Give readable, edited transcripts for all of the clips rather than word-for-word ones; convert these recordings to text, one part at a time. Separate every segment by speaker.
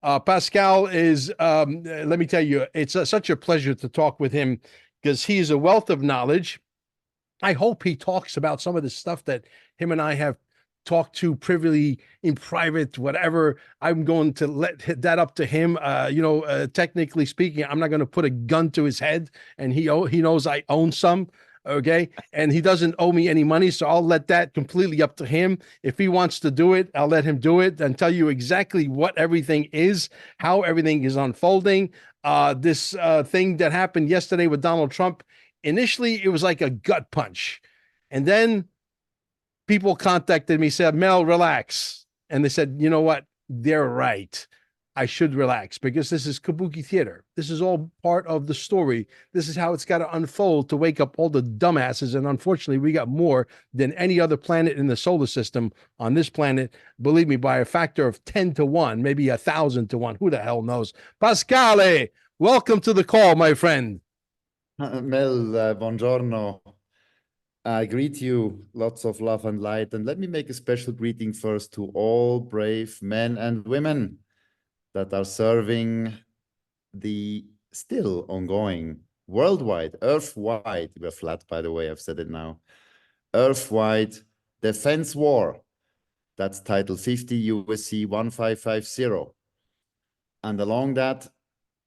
Speaker 1: Pascal is, let me tell you, it's such a pleasure to talk with him because he's a wealth of knowledge. I hope he talks about some of the stuff that him and I have talked to privily in private, whatever. I'm going to let that up to him. Technically speaking, I'm not going to put a gun to his head, and he knows I own some. Okay, and he doesn't owe me any money, so I'll let that completely up to him. If he wants to do it, I'll let him do it and tell you exactly what everything is, how everything is unfolding. This thing that happened yesterday with Donald Trump, initially it was like a gut punch, and then people contacted me, said, Mel, relax. And they said, you know what? They're right. I should relax because this is kabuki theater. This is all part of the story. This is how it's got to unfold to wake up all the dumbasses. And unfortunately, we got more than any other planet in the solar system on this planet. Believe me, by a factor of 10 to 1, maybe 1,000 to 1. Who the hell knows? Pascale, welcome to the call, my friend.
Speaker 2: Mel, buongiorno. I greet you, lots of love and light. And let me make a special greeting first to all brave men and women that are serving the still ongoing worldwide, earth-wide, we're flat, by the way, I've said it now, earth-wide defense war. That's Title 50 USC 1550. And along that,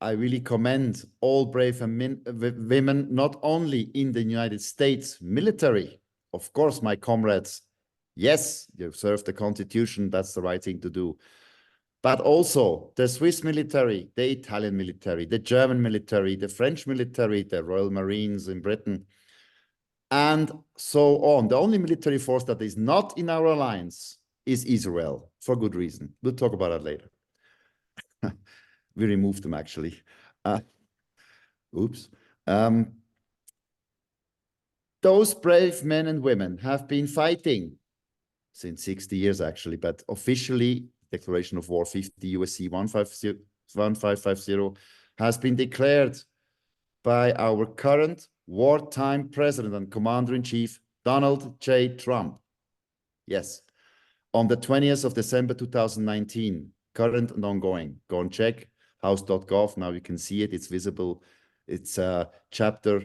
Speaker 2: I really commend all brave women, not only in the United States military, of course, my comrades, yes, you've served the Constitution, that's the right thing to do, but also the Swiss military, the Italian military, the German military, the French military, the Royal Marines in Britain, and so on. The only military force that is not in our alliance is Israel, for good reason. We'll talk about that later. We removed them, actually. Oops. Those brave men and women have been fighting since 60 years, actually, but officially, Declaration of War 50 USC 1550 has been declared by our current wartime president and commander-in-chief, Donald J. Trump. Yes, on the 20th of December 2019, current and ongoing. Go and check house.gov. Now you can see it. It's visible. It's chapter,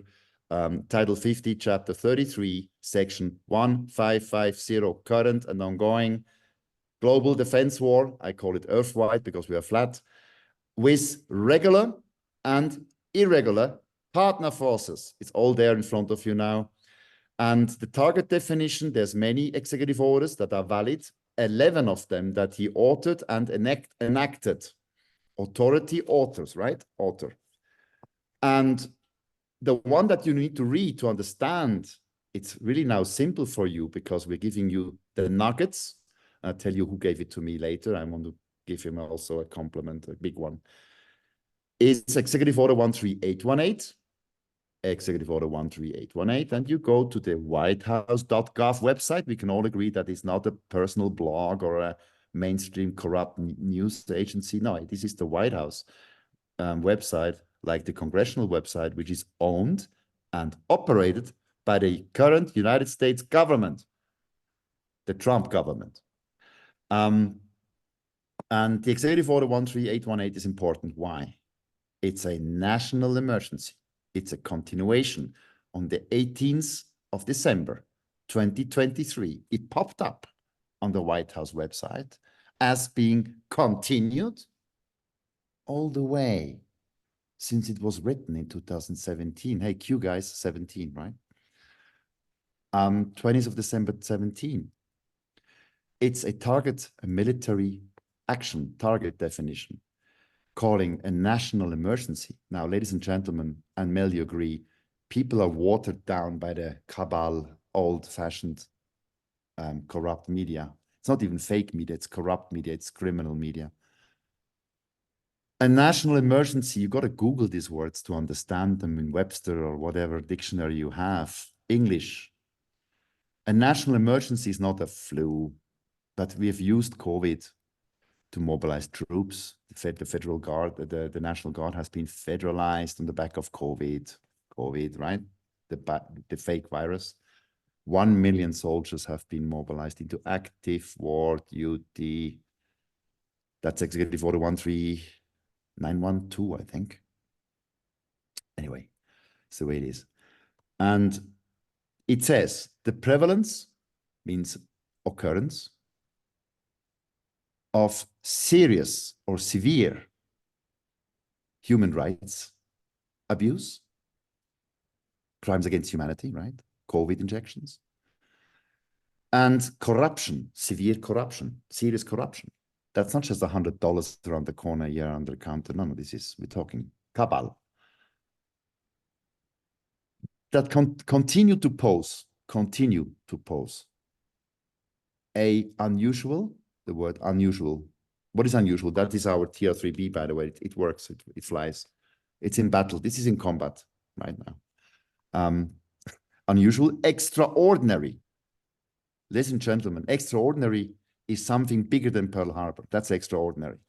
Speaker 2: Title 50, Chapter 33, Section 1550, current and ongoing. Global defense war, I call it earth-wide because we are flat, with regular and irregular partner forces. It's all there in front of you now. And the target definition, there's many executive orders that are valid, 11 of them that he authored and enacted. Authority authors, right? Author. And the one that you need to read to understand, it's really now simple for you because we're giving you the nuggets. I'll tell you who gave it to me later. I want to give him also a compliment, a big one. It's Executive Order 13818. Executive Order 13818, and you go to the whitehouse.gov website. We can all agree that it's not a personal blog or a mainstream corrupt news agency. No, this is the White House website, like the congressional website, which is owned and operated by the current United States government, the Trump government. And the Executive Order 13818 is important. Why? It's a national emergency. It's a continuation. On the 18th of December, 2023, it popped up on the White House website as being continued all the way since it was written in 2017. Hey, Q guys, 17, right? 20th of December, 17. It's a target, a military action target definition, calling a national emergency. Now, ladies and gentlemen, and Mel, you agree, people are watered down by the cabal, old-fashioned, corrupt media. It's not even fake media, it's corrupt media, it's criminal media. A national emergency, you got to Google these words to understand them in Webster or whatever dictionary you have. English. A national emergency is not a flu, but we have used COVID to mobilize troops. The Federal Guard, the National Guard has been federalized on the back of COVID, right? The fake virus. 1 million soldiers have been mobilized into active war duty. That's Executive Order 13912, I think. Anyway, it's the way it is. And it says the prevalence means occurrence of serious or severe human rights abuse, crimes against humanity, right? COVID injections, and corruption, severe corruption, serious corruption. That's not just $100 around the corner a year under the counter. No, we're talking cabal. That continue to pose a unusual, the word unusual. What is unusual? That is our TR3B, by the way. It works, it flies. It's in battle. This is in combat right now. Unusual, extraordinary. Ladies and gentlemen, extraordinary is something bigger than Pearl Harbor. That's extraordinary.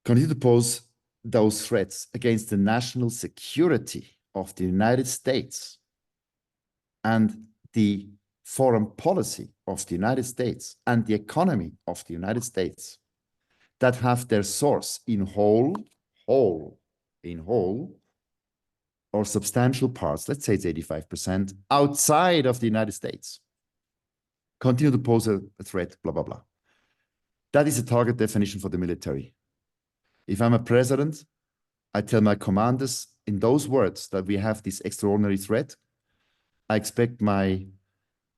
Speaker 2: Continue to pose those threats against the national security of the United States and the foreign policy of the United States and the economy of the United States that have their source in whole or substantial parts, let's say it's 85%, outside of the United States, continue to pose a threat, blah, blah, blah. That is a target definition for the military. If I'm a president, I tell my commanders in those words that we have this extraordinary threat. I expect my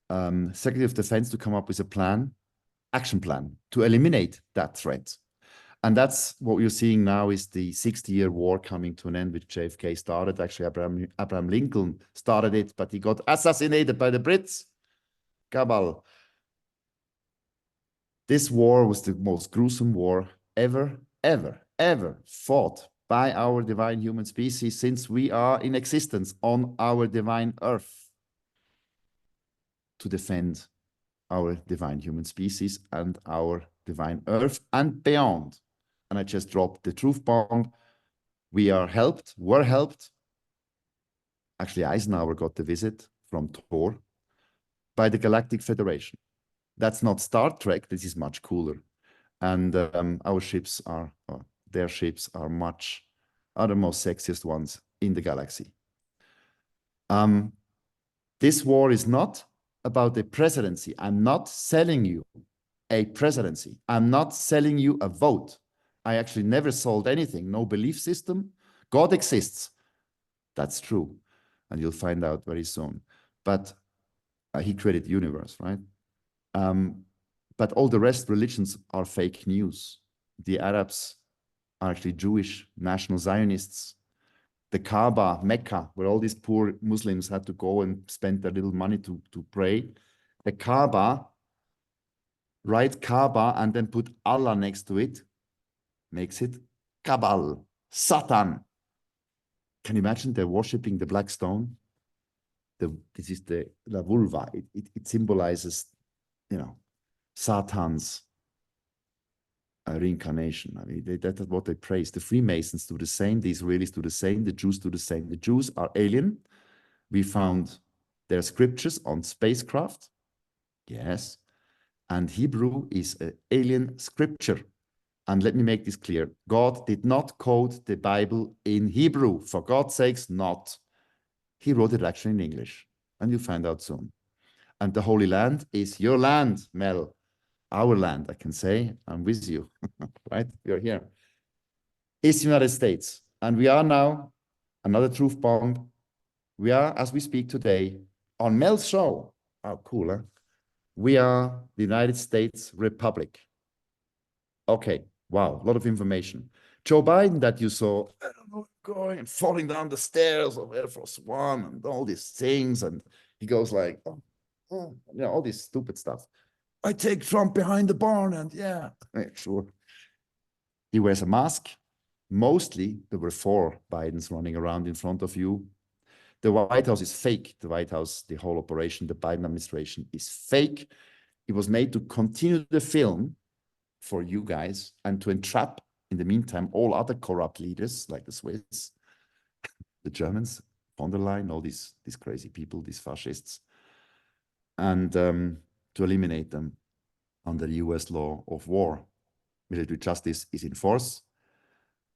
Speaker 2: Secretary of Defense to come up with a plan, action plan, to eliminate that threat. And that's what we're seeing now is the 60-year war coming to an end, which JFK started. Actually, Abraham Lincoln started it, but he got assassinated by the Brits. Cabal. This war was the most gruesome war ever fought by our divine human species since we are in existence on our divine earth to defend our divine human species and our divine earth and beyond. And I just dropped the truth bomb. We were helped. Actually, Eisenhower got the visit from Thor by the Galactic Federation. That's not Star Trek. This is much cooler. And our ships are, their ships are the most sexiest ones in the galaxy. This war is not about the presidency. I'm not selling you a presidency. I'm not selling you a vote. I actually never sold anything, no belief system. God exists. That's true. And you'll find out very soon. But he created the universe, right? But all the rest religions are fake news. The Arabs are actually Jewish, national Zionists. The Kaaba, Mecca, where all these poor Muslims had to go and spend their little money to pray. The Kaaba, write Kaaba and then put Allah next to it, makes it Kabal, Satan. Can you imagine they're worshipping the black stone? This is the La Vulva. It symbolizes, Satan's reincarnation. I mean, that's what they praise. The Freemasons do the same. The Israelis do the same. The Jews do the same. The Jews are alien. We found their scriptures on spacecraft. Yes. And Hebrew is an alien scripture. And let me make this clear. God did not quote the Bible in Hebrew. For God's sakes, not. He wrote it actually in English. And you'll find out soon. And the Holy Land is your land, Mel. Our land, I can say. I'm with you, right? You're here. It's the United States. And we are now, another truth bomb. We are, as we speak today, on Mel's show. Oh, cool, huh? We are the United States Republic. Okay, wow, a lot of information. Joe Biden that you saw, I don't know, going and falling down the stairs of Air Force One and all these things. And he goes like, all this stupid stuff. I take Trump behind the barn and yeah, sure. He wears a mask. Mostly, there were 4 Bidens running around in front of you. The White House is fake. The White House, the whole operation, the Biden administration is fake. It was made to continue the film for you guys and to entrap, in the meantime, all other corrupt leaders like the Swiss, the Germans, von der Leyen, all these crazy people, these fascists, and to eliminate them. under US law of war. Military justice is in force.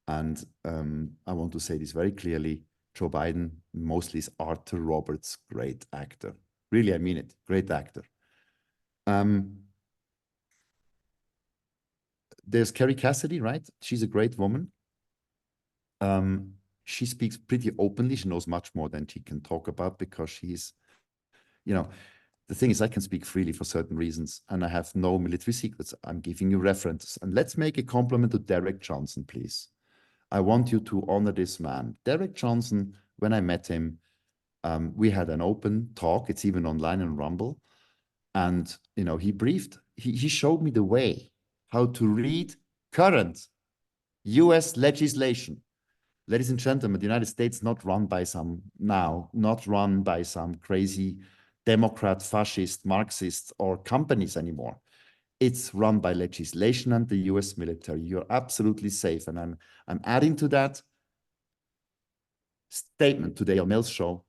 Speaker 2: And I want to say this very clearly. Joe Biden mostly is Arthur Roberts, great actor. Really, I mean it, great actor. There's Carrie Cassidy, right? She's a great woman. She speaks pretty openly. She knows much more than she can talk about because she's, you know, the thing is I can speak freely for certain reasons and I have no military secrets. I'm giving you references. And let's make a compliment to Derek Johnson, please. I want you to honor this man. Derek Johnson, when I met him, we had an open talk. It's even online on Rumble. And, you know, he briefed, he showed me the way how to read current US legislation. Ladies and gentlemen, the United States not run by some crazy Democrat, fascist, Marxist, or companies anymore. It's run by legislation and the US military. You're absolutely safe. And I'm adding to that statement today on Mel's show.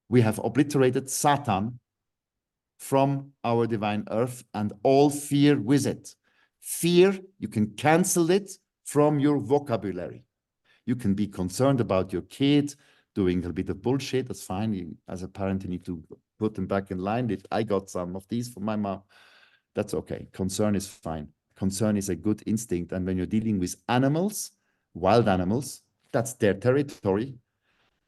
Speaker 2: We have obliterated Satan from our divine earth and all fear with it. Fear, you can cancel it from your vocabulary. You can be concerned about your kid doing a bit of bullshit. That's fine. You, as a parent, you need to put them back in line. If I got some of these from my mom, that's okay. Concern is fine. Concern is a good instinct. And when you're dealing with animals, wild animals, that's their territory.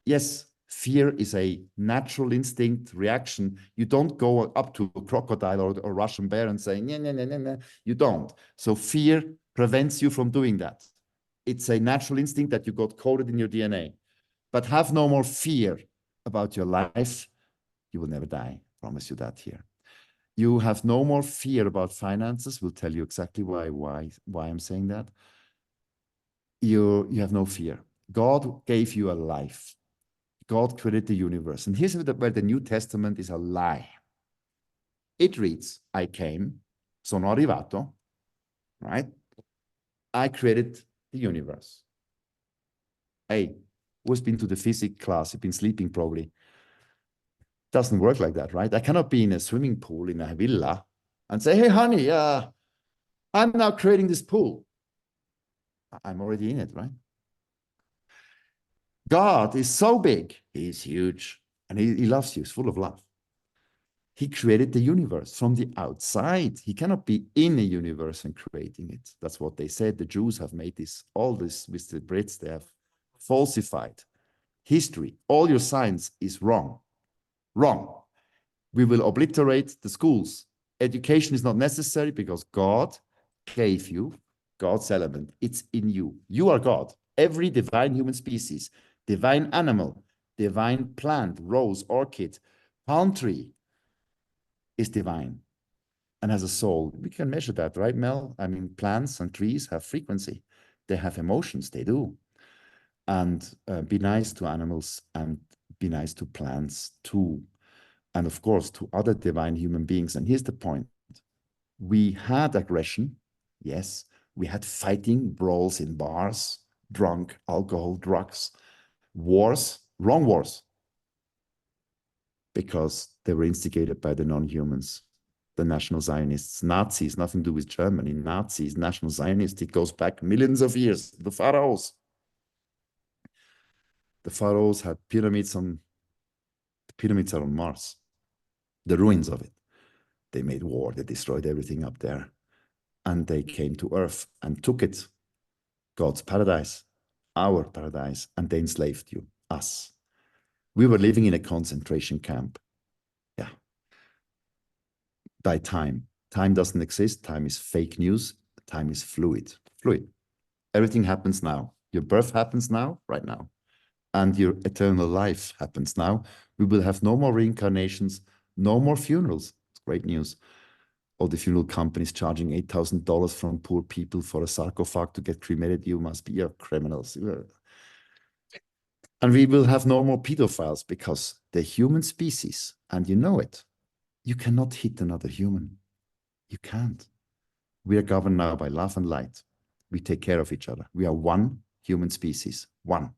Speaker 2: Yes, fear is a natural instinct reaction. You don't go up to a crocodile or a Russian bear and say, nah, nah, nah, nah, nah. You don't. So fear prevents you from doing that. It's a natural instinct that you got coded in your DNA. But have no more fear about your life. You will never die. I promise you that here. You have no more fear about finances. We'll tell you exactly why I'm saying that. You have no fear. God gave you a life. God created the universe. And here's where the New Testament is a lie. It reads, I came, sono arrivato, right? I created the universe. Hey, who's been to the physics class? You've been sleeping probably. Doesn't work like that, right? I cannot be in a swimming pool in a villa and say, hey, honey, I'm now creating this pool. I'm already in it, right? God is so big. He's huge. And he loves you. He's full of love. He created the universe from the outside. He cannot be in a universe and creating it. That's what they said. The Jews have made all this with the Brits. They have falsified history. All your science is wrong. Wrong. We will obliterate the schools. Education is not necessary because God gave you God's element. It's in you. You are God. Every divine human species, divine animal, divine plant, rose, orchid, palm tree is divine and has a soul. We can measure that, right, Mel? I mean, plants and trees have frequency. They have emotions. They do. And be nice to animals and be nice to plants too. And of course, to other divine human beings. And here's the point. We had aggression. Yes. We had fighting, brawls in bars, drunk, alcohol, drugs, wars, wrong wars, because they were instigated by the non-humans, the National Zionists, Nazis, nothing to do with Germany, Nazis, National Zionists. It goes back millions of years. The pharaohs. The pharaohs had pyramids on, the pyramids are on Mars, the ruins of it. They made war, they destroyed everything up there. And they came to Earth and took it, God's paradise, our paradise, and they enslaved you, us. We were living in a concentration camp. Yeah. By time. Time doesn't exist. Time is fake news. Time is fluid. Fluid. Everything happens now. Your birth happens now, right now. And your eternal life happens now. We will have no more reincarnations, no more funerals. It's great news. All the funeral companies charging $8,000 from poor people for a sarcophagus to get cremated. You must be criminals. And we will have no more pedophiles because the human species, and you know it, you cannot hit another human. You can't. We are governed now by love and light. We take care of each other. We are one human species, one.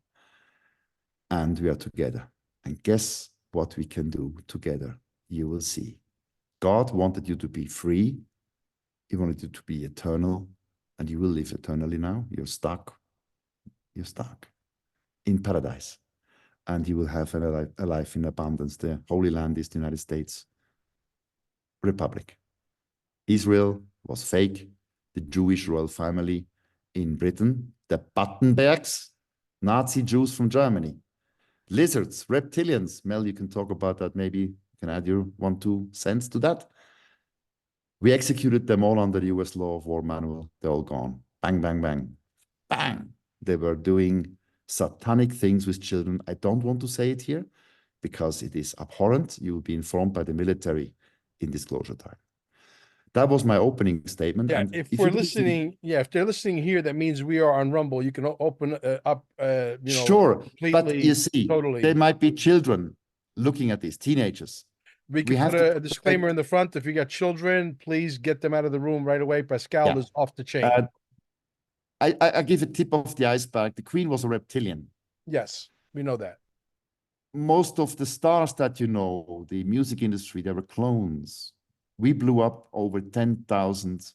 Speaker 2: And we are together. And guess what we can do together? You will see. God wanted you to be free He wanted you to be eternal, and you will live eternally now. You're stuck. You're stuck in paradise, and you will have a life in abundance. The Holy Land is the United States Republic. Israel was fake. The Jewish royal family in Britain, the Battenbergs, Nazi Jews from Germany, lizards, reptilians. Mel, you can talk about that. Maybe you can add your 1-2 cents to that. We executed them all under the US law of war manual. They're all gone. Bang, bang, bang, bang. They were doing satanic things with children. I don't want to say it here because it is abhorrent. You will be informed by the military in disclosure time. That was my opening statement.
Speaker 1: Yeah,
Speaker 2: And
Speaker 1: if
Speaker 2: if
Speaker 1: we're
Speaker 2: you didn't see,
Speaker 1: listening, if they're listening here, that means we are on Rumble. You can open up,
Speaker 2: sure, but
Speaker 1: completely,
Speaker 2: you see,
Speaker 1: totally.
Speaker 2: there might be children looking at this, teenagers.
Speaker 1: We
Speaker 2: We
Speaker 1: can
Speaker 2: have
Speaker 1: put
Speaker 2: to
Speaker 1: a disclaimer in the front. If you got children, please get them out of the room right away. Pascal
Speaker 2: Yeah.
Speaker 1: is off the chain.
Speaker 2: I give a tip of the iceberg. The Queen was a reptilian.
Speaker 1: Yes, we know that.
Speaker 2: Most of the stars that you know, the music industry, they were clones. We blew up over 10,000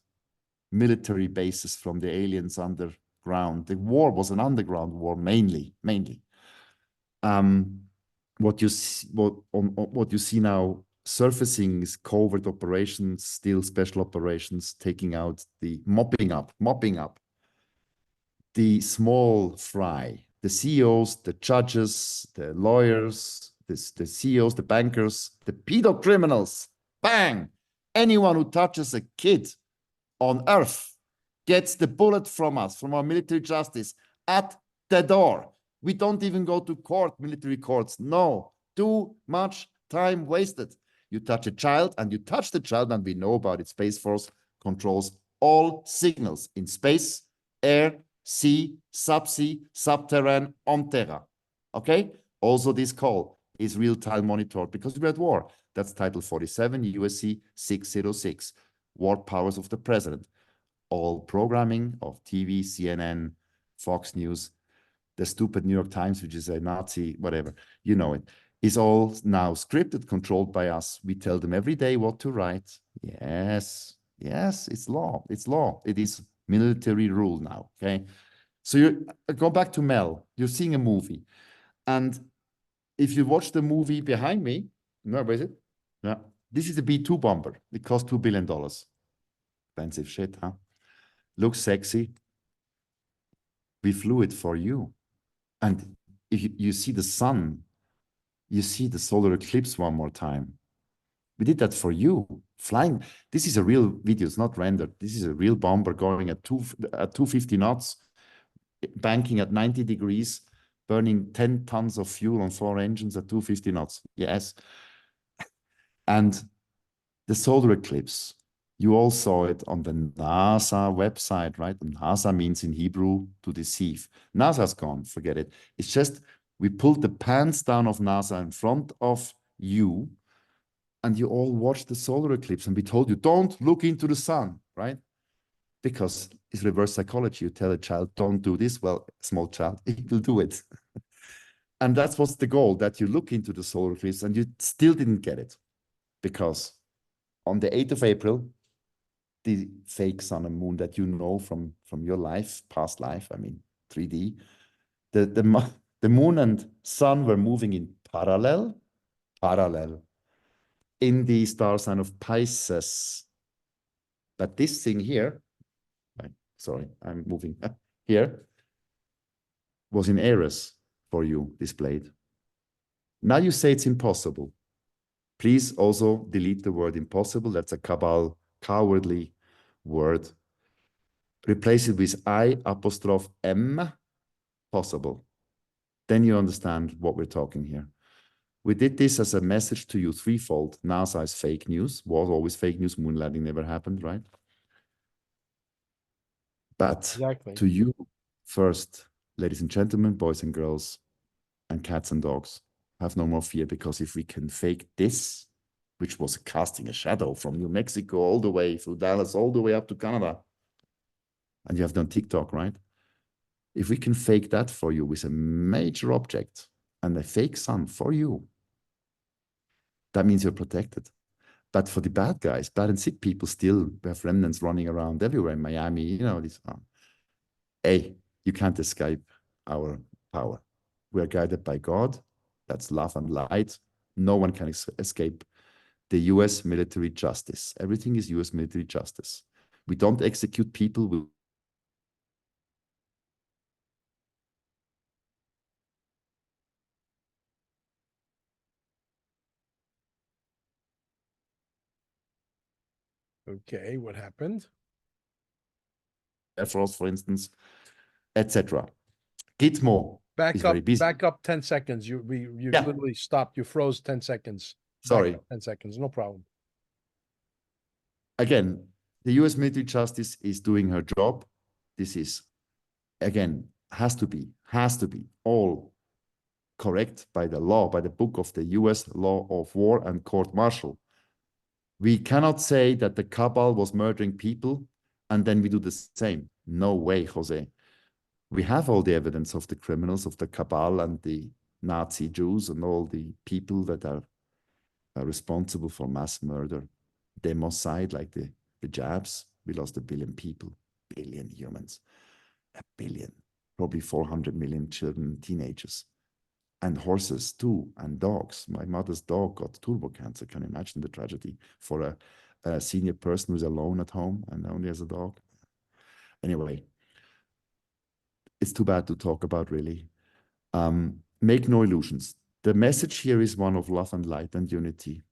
Speaker 2: military bases from the aliens underground. The war was an underground war, mainly. What you see now surfacing is covert operations, still special operations, taking out the mopping up the small fry, the CEOs, the judges, the lawyers, the CEOs, the bankers, the pedo criminals. Bang! Anyone who touches a kid on earth gets the bullet from us, from our military justice, at the door. We don't even go to court, military courts. No, too much time wasted. You touch a child and you touch the child, and we know about it. Space Force controls all signals in space, air, sea, subsea, subterranean, on terra. Okay? Also, this call is real-time monitored because we're at war. That's Title 47, USC 606, War Powers of the President. All programming of TV, CNN, Fox News, the stupid New York Times, which is a Nazi, whatever, you know it, is all now scripted, controlled by us. We tell them every day what to write. Yes, it's law. It's law. It is military rule now, okay? So you go back to Mel. You're seeing a movie. And if you watch the movie behind me, no, where is it? Yeah. This is a B-2 bomber. It cost $2 billion. Expensive shit, huh? Looks sexy. We flew it for you. And if you see the sun, you see the solar eclipse one more time. We did that for you. Flying. This is a real video. It's not rendered. This is a real bomber going at 250 knots, banking at 90 degrees, burning 10 tons of fuel on 4 engines at 250 knots. Yes. And the solar eclipse, you all saw it on the NASA website, right? And NASA means in Hebrew to deceive. NASA's gone, forget it. It's just we pulled the pants down of NASA in front of you, and you all watched the solar eclipse, and we told you, don't look into the sun, right? Because it's reverse psychology. You tell a child, don't do this. Well, small child, it will do it. And that's what's the goal, that you look into the solar eclipse, and you still didn't get it. Because on the 8th of April, the fake sun and moon that you know from your life, past life, I mean, 3D, the moon and sun were moving in parallel, in the star sign of Pisces. But this thing here, sorry, I'm moving here, was in Aries for you displayed. Now you say it's impossible. Please also delete the word impossible. That's a cabal, cowardly word. Replace it with I''M, possible. Then you understand what we're talking here. We did this as a message to you threefold. NASA is fake news, was always fake news. Moon landing never happened, right? But
Speaker 1: Exactly.
Speaker 2: to you first, ladies and gentlemen, boys and girls, and cats and dogs, have no more fear, because if we can fake this, which was casting a shadow from New Mexico all the way through Dallas, all the way up to Canada, and you have done TikTok, right? If we can fake that for you with a major object and a fake sun for you, that means you're protected. But for the bad guys, bad and sick people, still we have remnants running around everywhere in Miami. You know, this. Hey, you can't escape our power. We are guided by God. That's love and light. No one can escape the US military justice. Everything is US military justice. We don't execute people.
Speaker 1: Okay, what happened?
Speaker 2: Air Force, for instance, etc. Gitmo is very busy.
Speaker 1: Back up 10 seconds. You
Speaker 2: Yeah.
Speaker 1: literally stopped. You froze 10 seconds.
Speaker 2: Sorry.
Speaker 1: Back up 10 seconds. No problem.
Speaker 2: Again, the US military justice is doing her job. This is, again, has to be all correct by the law, by the book of the US law of war and court martial. We cannot say that the cabal was murdering people and then we do the same. No way, Jose. We have all the evidence of the criminals of the cabal and the Nazi Jews and all the people that are responsible for mass murder. Democide, like the Jabs, we lost 1 billion people, billion humans, 1 billion, probably 400 million children, teenagers, and horses too, and dogs. My mother's dog got turbo cancer. Can you imagine the tragedy for a senior person who's alone at home and only has a dog? Anyway, it's too bad to talk about, really. Make no illusions. The message here is one of love and light and unity.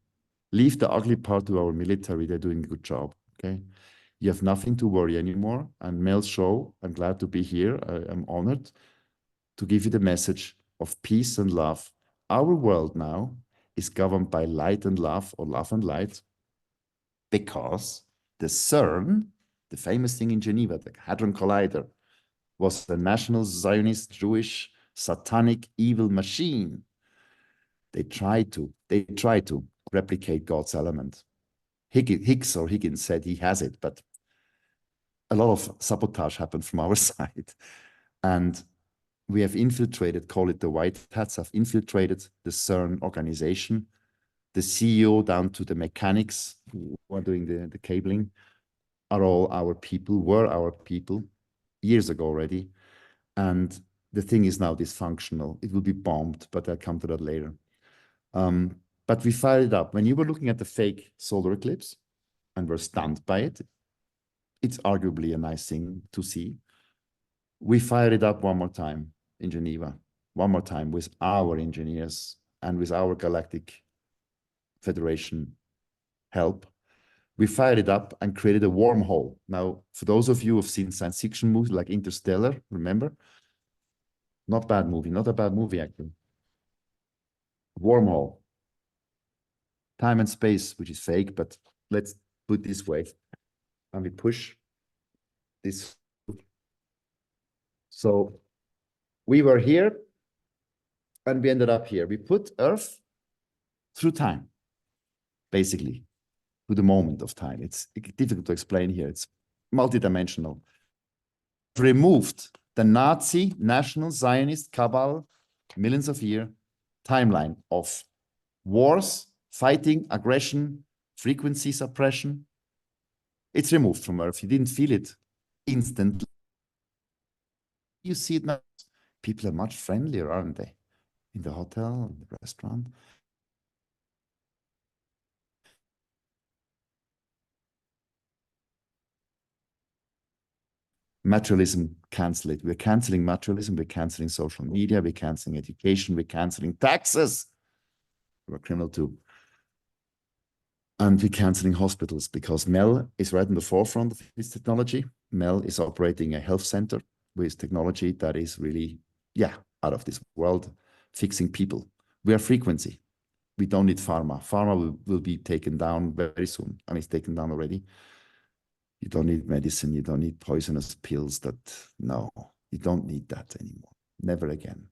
Speaker 2: Leave the ugly part to our military. They're doing a good job, okay? You have nothing to worry anymore. And Mel's show, I'm glad to be here. I'm honored to give you the message of peace and love. Our world now is governed by light and love, or love and light, because the CERN, the famous thing in Geneva, the Hadron Collider, was the National Zionist Jewish satanic evil machine. They tried to replicate God's element. Higgins said he has it, but a lot of sabotage happened from our side. And we have infiltrated, call it the white hats, have infiltrated the CERN organization, the CEO down to the mechanics who are doing the cabling are all our people, were our people years ago already. And the thing is now dysfunctional. It will be bombed, but I'll come to that later. But we fired it up. When you were looking at the fake solar eclipse and were stunned by it, it's arguably a nice thing to see. We fired it up one more time in Geneva, one more time with our engineers and with our Galactic Federation help. We fired it up and created a wormhole. Now, for those of you who have seen science fiction movies like Interstellar, remember? Not a bad movie actually. Wormhole. Time and space, which is fake, but let's put it this way. And we push this. So we were here and we ended up here. We put Earth through time, basically, to the moment of time. It's difficult to explain here. It's multidimensional. Removed the Nazi National Zionist cabal, millions of years timeline of wars, fighting, aggression, frequency suppression. It's removed from Earth. You didn't feel it instantly. You see it now. People are much friendlier, aren't they? In the hotel, in the restaurant. Materialism, cancel it. We're canceling materialism. We're canceling social media. We're canceling education. We're canceling taxes. We're criminal too. And we're canceling hospitals because Mel is right in the forefront of this technology. Mel is operating a health center with technology that is really, out of this world, fixing people. We are frequency. We don't need pharma. Pharma will be taken down very soon. I mean, it's taken down already. You don't need medicine. You don't need poisonous pills. No, you don't need that anymore. Never again.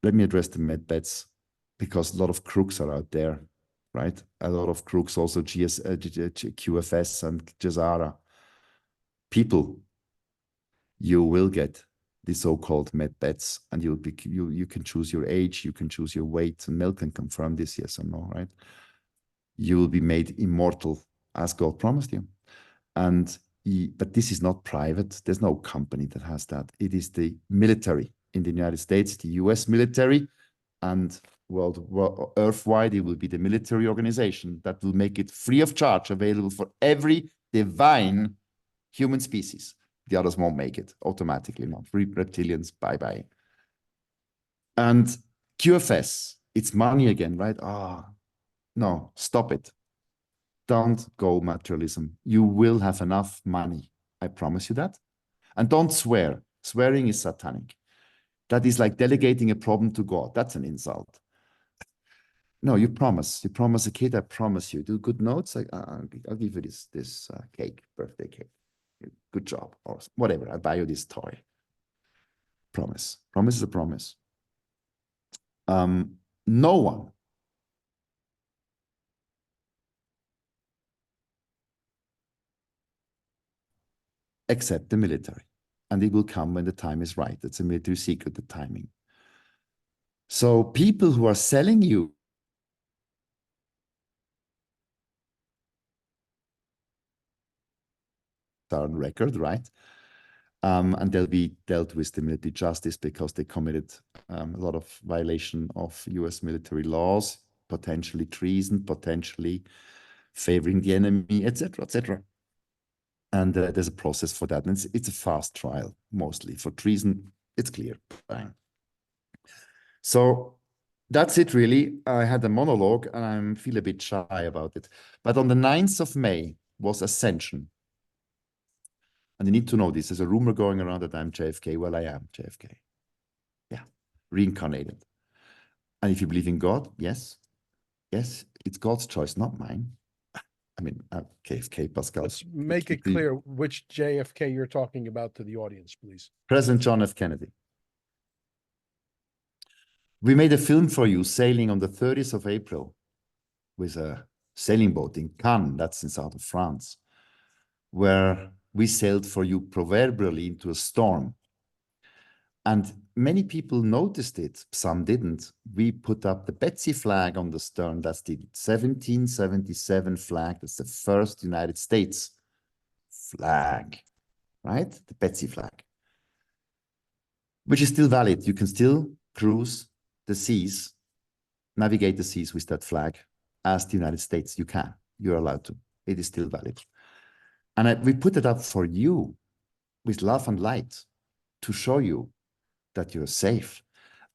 Speaker 2: Let me address the med beds because a lot of crooks are out there, right? A lot of crooks, also QFS and Jazara. People, you will get the so-called med beds, and you can choose your age, you can choose your weight, and Mel can confirm this, yes or no, right? you will be made immortal as God promised you. But this is not private. There's no company that has that. It is the military in the United States, the US military, and earthwide, it will be the military organization that will make it free of charge, available for every divine human species. The others won't make it automatically. Not reptilians, bye-bye. And QFS, it's money again, right? No, stop it. Don't go materialism. You will have enough money. I promise you that. And don't swear. Swearing is satanic. That is like delegating a problem to God. That's an insult. No, you promise. You promise a kid, I promise you. Do good notes. I'll give you this cake, birthday cake. Good job. Or whatever. I'll buy you this toy. Promise. Promise is a promise. No one except the military. And it will come when the time is right. It's a military secret, the timing. So people who are selling you are on record, right? And they'll be dealt with the military justice because they committed a lot of violation of US military laws, potentially treason, potentially favoring the enemy, etc., etc. And there's a process for that. And it's a fast trial, mostly. For treason, it's clear. Bang. So that's it, really. I had a monologue, and I feel a bit shy about it. But on the 9th of May was Ascension. And you need to know this. There's a rumor going around that I'm JFK. Well, I am JFK. Yeah, reincarnated. And if you believe in God, yes. Yes, it's God's choice, not mine. I mean, KFK, Pascal.
Speaker 1: Let's make it clear which JFK you're talking about to the audience, please.
Speaker 2: President John F. Kennedy. We made a film for you sailing on the 30th of April with a sailing boat in Cannes, that's in south of France, where we sailed for you proverbially into a storm. And many people noticed it, some didn't. We put up the Betsy flag on the stern. That's the 1777 flag. That's the first United States flag, right? The Betsy flag, which is still valid. You can still cruise the seas, navigate the seas with that flag as the United States. You can. You're allowed to. It is still valid. And we put it up for you with love and light to show you that you're safe.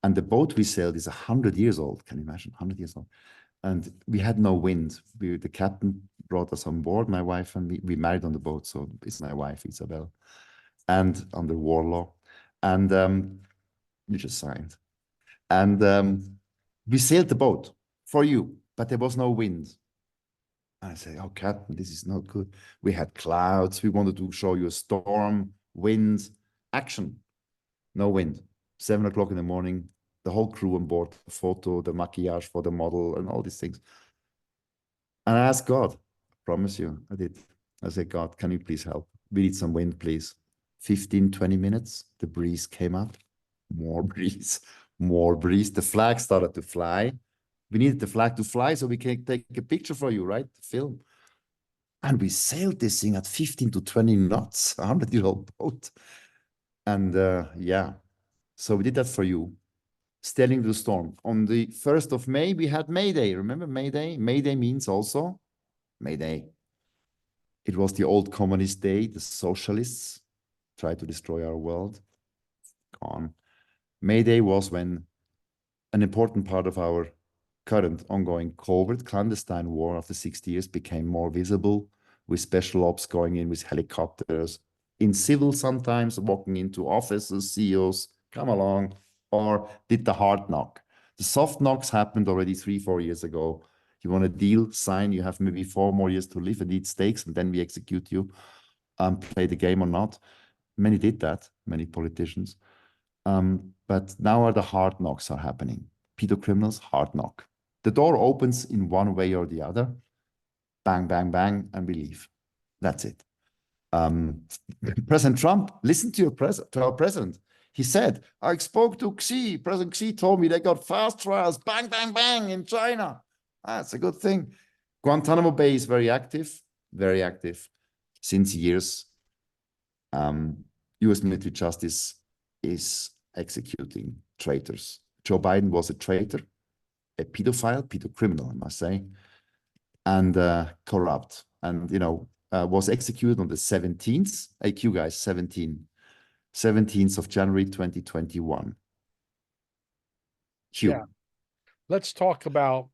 Speaker 2: And the boat we sailed is 100 years old. Can you imagine? 100 years old. And we had no wind. The captain brought us on board, my wife and me. We married on the boat, so it's my wife, Isabel, and under war law. And we just signed. And we sailed the boat for you, but there was no wind. And I say, oh, Captain, this is not good. We had clouds. We wanted to show you a storm, wind, action. No wind. 7 o'clock in the morning, the whole crew on board, the photo, the maquillage for the model, and all these things. And I asked God, I promise you, I did. I said, God, can you please help? We need some wind, please. 15, 20 minutes, the breeze came up. More breeze, more breeze. The flag started to fly. We needed the flag to fly so we can take a picture for you, right? Film. And we sailed this thing at 15 to 20 knots, a 100-year-old boat. And yeah, so we did that for you, sailing the storm. On the 1st of May, we had May Day. Remember May Day? May Day means also May Day. It was the old communist day. The socialists tried to destroy our world. Gone. May Day was when an important part of our current ongoing covert clandestine war after 60 years became more visible, with special ops going in with helicopters, in civil sometimes, walking into offices, CEOs, come along, or did the hard knock. The soft knocks happened already 3-4 years ago. You want a deal, sign, you have maybe 4 more years to live and eat steaks, and then we execute you, play the game or not. Many did that, many politicians. But now are the hard knocks are happening. Pedo criminals, hard knock. The door opens in one way or the other. Bang, bang, bang, and we leave. That's it. President Trump, listen to our president. He said, I spoke to Xi. President Xi told me they got fast trials. Bang, bang, bang in China. That's a good thing. Guantanamo Bay is very active since years. U.S. military justice is executing traitors. Joe Biden was a traitor, a pedocriminal, I must say, and corrupt. And, was executed on the 17th, AQ guys, 17th of January, 2021. Q.
Speaker 1: Yeah. Let's talk about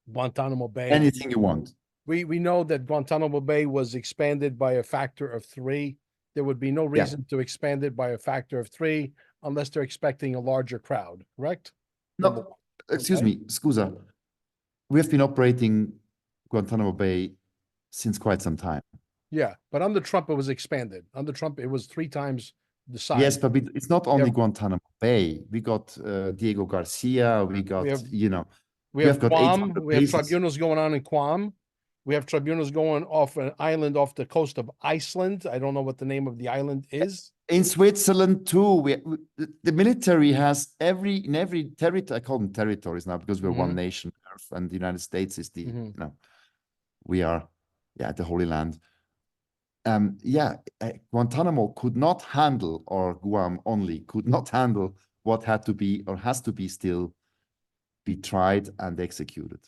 Speaker 1: Guantanamo Bay.
Speaker 2: Anything you want.
Speaker 1: We know that Guantanamo Bay was expanded by a factor of 3. There would be no reason to expand it by a factor of 3 unless they're expecting a larger crowd, correct?
Speaker 2: No, excuse me, scusa. We have been operating Guantanamo Bay since quite some time.
Speaker 1: Yeah, but under Trump, it was expanded. Under Trump, it was 3 times the size.
Speaker 2: Yes, but it's not only Guantanamo Bay. We got Diego Garcia. We got,
Speaker 1: we have
Speaker 2: got
Speaker 1: Guam. We have tribunals going on in Guam. We have tribunals going off an island off the coast of Iceland. I don't know what the name of the island is.
Speaker 2: In Switzerland too. The military has in every territory. I call them territories now because we're one nation, and the United States is the we are the Holy Land. Guantanamo could not handle, or Guam only could not handle what had to be or has to be still be tried and executed.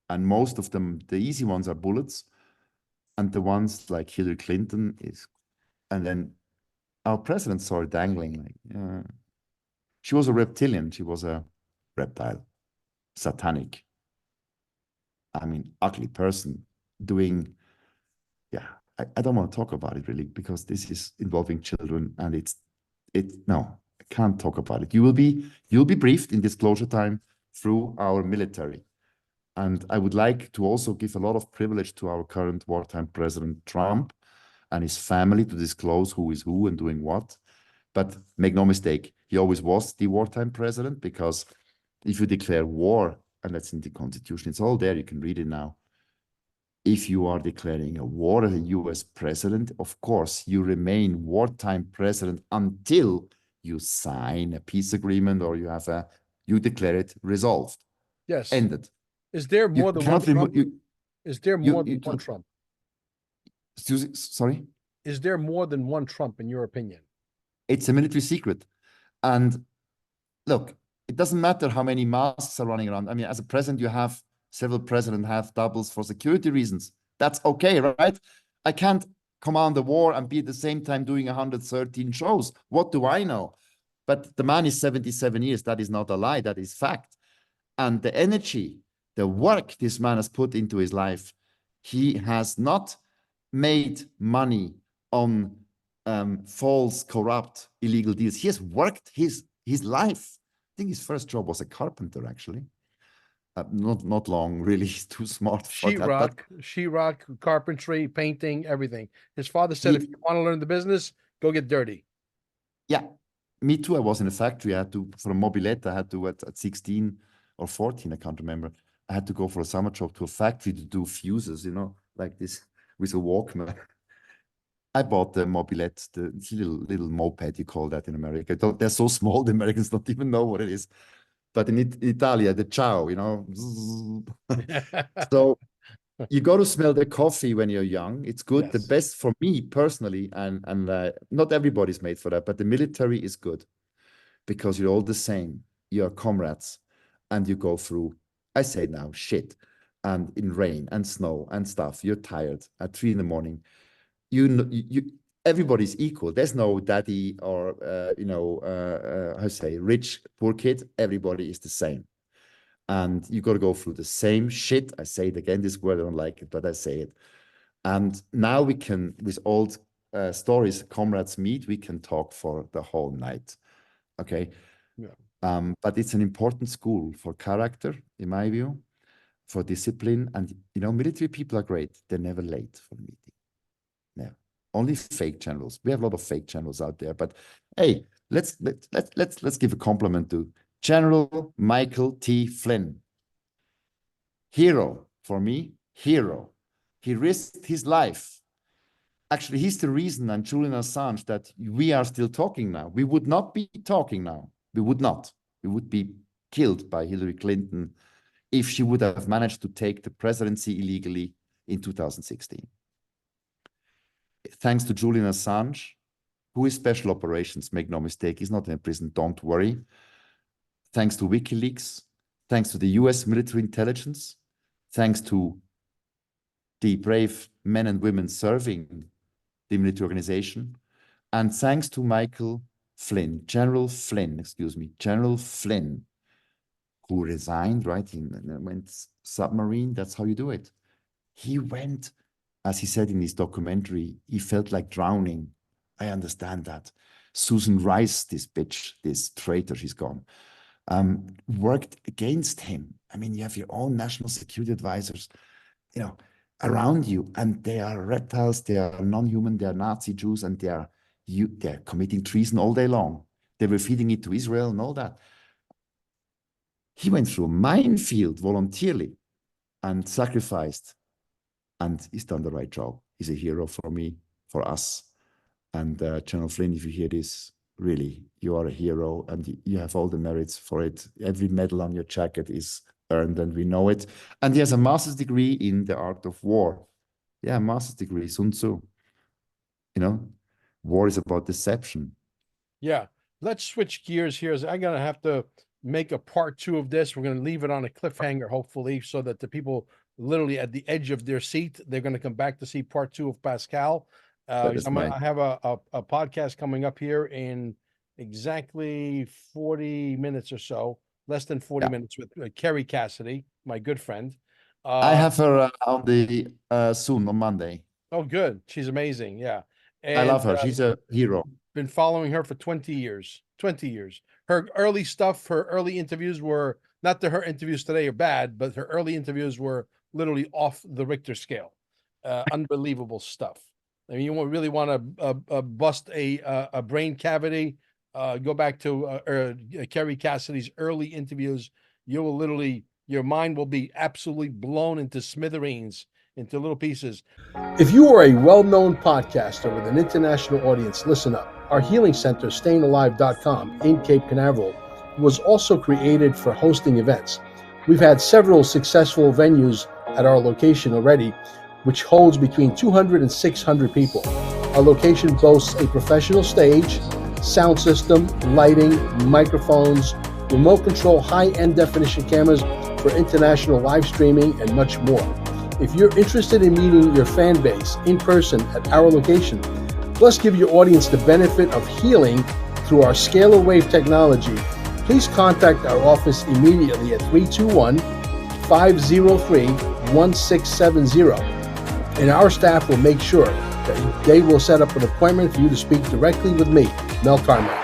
Speaker 2: And most of them, the easy ones are bullets, and the ones like Hillary Clinton and then our president saw her dangling. She was a reptilian. She was a reptile, satanic. I mean, ugly person doing. I don't want to talk about it really because this is involving children, and no, I can't talk about it. You'll be briefed in disclosure time through our military. And I would like to also give a lot of privilege to our current wartime President Trump and his family to disclose who is who and doing what. But make no mistake, he always was the wartime president, because if you declare war, and that's in the Constitution, it's all there, you can read it now. If you are declaring a war as a US president, of course, you remain wartime president until you sign a peace agreement or you declare it resolved.
Speaker 1: Yes.
Speaker 2: Ended.
Speaker 1: Is there more than one Trump? Is there more than one Trump?
Speaker 2: Sorry?
Speaker 1: Is there more than one Trump in your opinion?
Speaker 2: It's a military secret. And look, it doesn't matter how many masks are running around. I mean, as a president, you have several presidents have doubles for security reasons. That's okay, right? I can't command the war and be at the same time doing 113 shows. What do I know? But the man is 77 years. That is not a lie. That is fact. And the energy, the work this man has put into his life, he has not made money on false, corrupt, illegal deals. He has worked his life. I think his first job was a carpenter, actually. Not long, really. He's too smart for that.
Speaker 1: Sheetrock, carpentry, painting, everything. His father said, if you want to learn the business, go get dirty.
Speaker 2: Yeah, me too. I was in a factory. I had to, for a mobilette, I had to, at 16 or 14, I can't remember. I had to go for a summer job to a factory to do fuses, like this with a Walkman. I bought the mobilette, the little moped, you call that in America. They're so small, the Americans don't even know what it is. But in Italia, the ciao, So you got to smell the coffee when you're young. It's good. Yes. The best for me personally, and not everybody's made for that, but the military is good because you're all the same. You're comrades, and you go through, I say now, shit, and in rain and snow and stuff. You're tired at 3 a.m. Everybody's equal. There's no daddy or, how say, rich, poor kid. Everybody is the same. And you got to go through the same shit. I say it again, this word, I don't like it, but I say it. And now we can, with old stories, comrades meet, we can talk for the whole night. Okay. Yeah. But it's an important school for character, in my view, for discipline. And, military people are great. They're never late for a meeting. Never. Only fake generals. We have a lot of fake generals out there, but hey, let's give a compliment to General Michael T. Flynn. Hero for me, hero. He risked his life. Actually, he's the reason, and Julian Assange, that we are still talking now. We would not be talking now. We would not. We would be killed by Hillary Clinton, if she would have managed to take the presidency illegally in 2016. Thanks to Julian Assange, who is special operations, make no mistake, he's not in prison, don't worry. Thanks to WikiLeaks, thanks to the US military intelligence, thanks to the brave men and women serving the military organization, and thanks to General Flynn, who resigned, right? He went submarine, that's how you do it. He went, as he said in his documentary, he felt like drowning. I understand that. Susan Rice, this bitch, this traitor, she's gone, worked against him. I mean, you have your own national security advisors, around you, and they are reptiles, they are non-human, they are Nazi Jews, and they're committing treason all day long. They were feeding it to Israel and all that. He went through a minefield voluntarily and sacrificed, and he's done the right job. He's a hero for me, for us. And General Flynn, if you hear this, really, you are a hero, and you have all the merits for it. Every medal on your jacket is earned, and we know it. And he has a master's degree in the art of war. Yeah, master's degree, Sun Tzu. War is about deception.
Speaker 1: Yeah. Let's switch gears here. I'm going to have to make a part 2 of this. We're going to leave it on a cliffhanger, hopefully, so that the people literally at the edge of their seat, they're going to come back to see part 2 of Pascal. I have a podcast coming up here in exactly 40 minutes or so, less than 40 minutes, with Kerry Cassidy, my good friend.
Speaker 2: I have her on the soon on Monday.
Speaker 1: Oh, good. She's amazing. Yeah. And
Speaker 2: I love her. She's a hero.
Speaker 1: Been following her for 20 years. 20 years. Her early stuff, her early interviews were, not that her interviews today are bad, but her early interviews were literally off the Richter scale. Unbelievable stuff. I mean, you really want to bust a brain cavity, go back to Kerry Cassidy's early interviews. You will literally, your mind will be absolutely blown into smithereens, into little pieces. If you are a well-known podcaster with an international audience, listen up. Our healing center, stayingalive.com, in Cape Canaveral, was also created for hosting events. We've had several successful venues at our location already, which holds between 200 and 600 people. Our location boasts a professional stage, sound system, lighting, microphones, remote control, high-end definition cameras for international live streaming, and much more. If you're interested in meeting your fan base in person at our location, plus give your audience the benefit of healing through our scalar wave technology, please contact our office immediately at 321-503-1670, and our staff will make sure that they will set up an appointment for you to speak directly with me, Mel Carmel.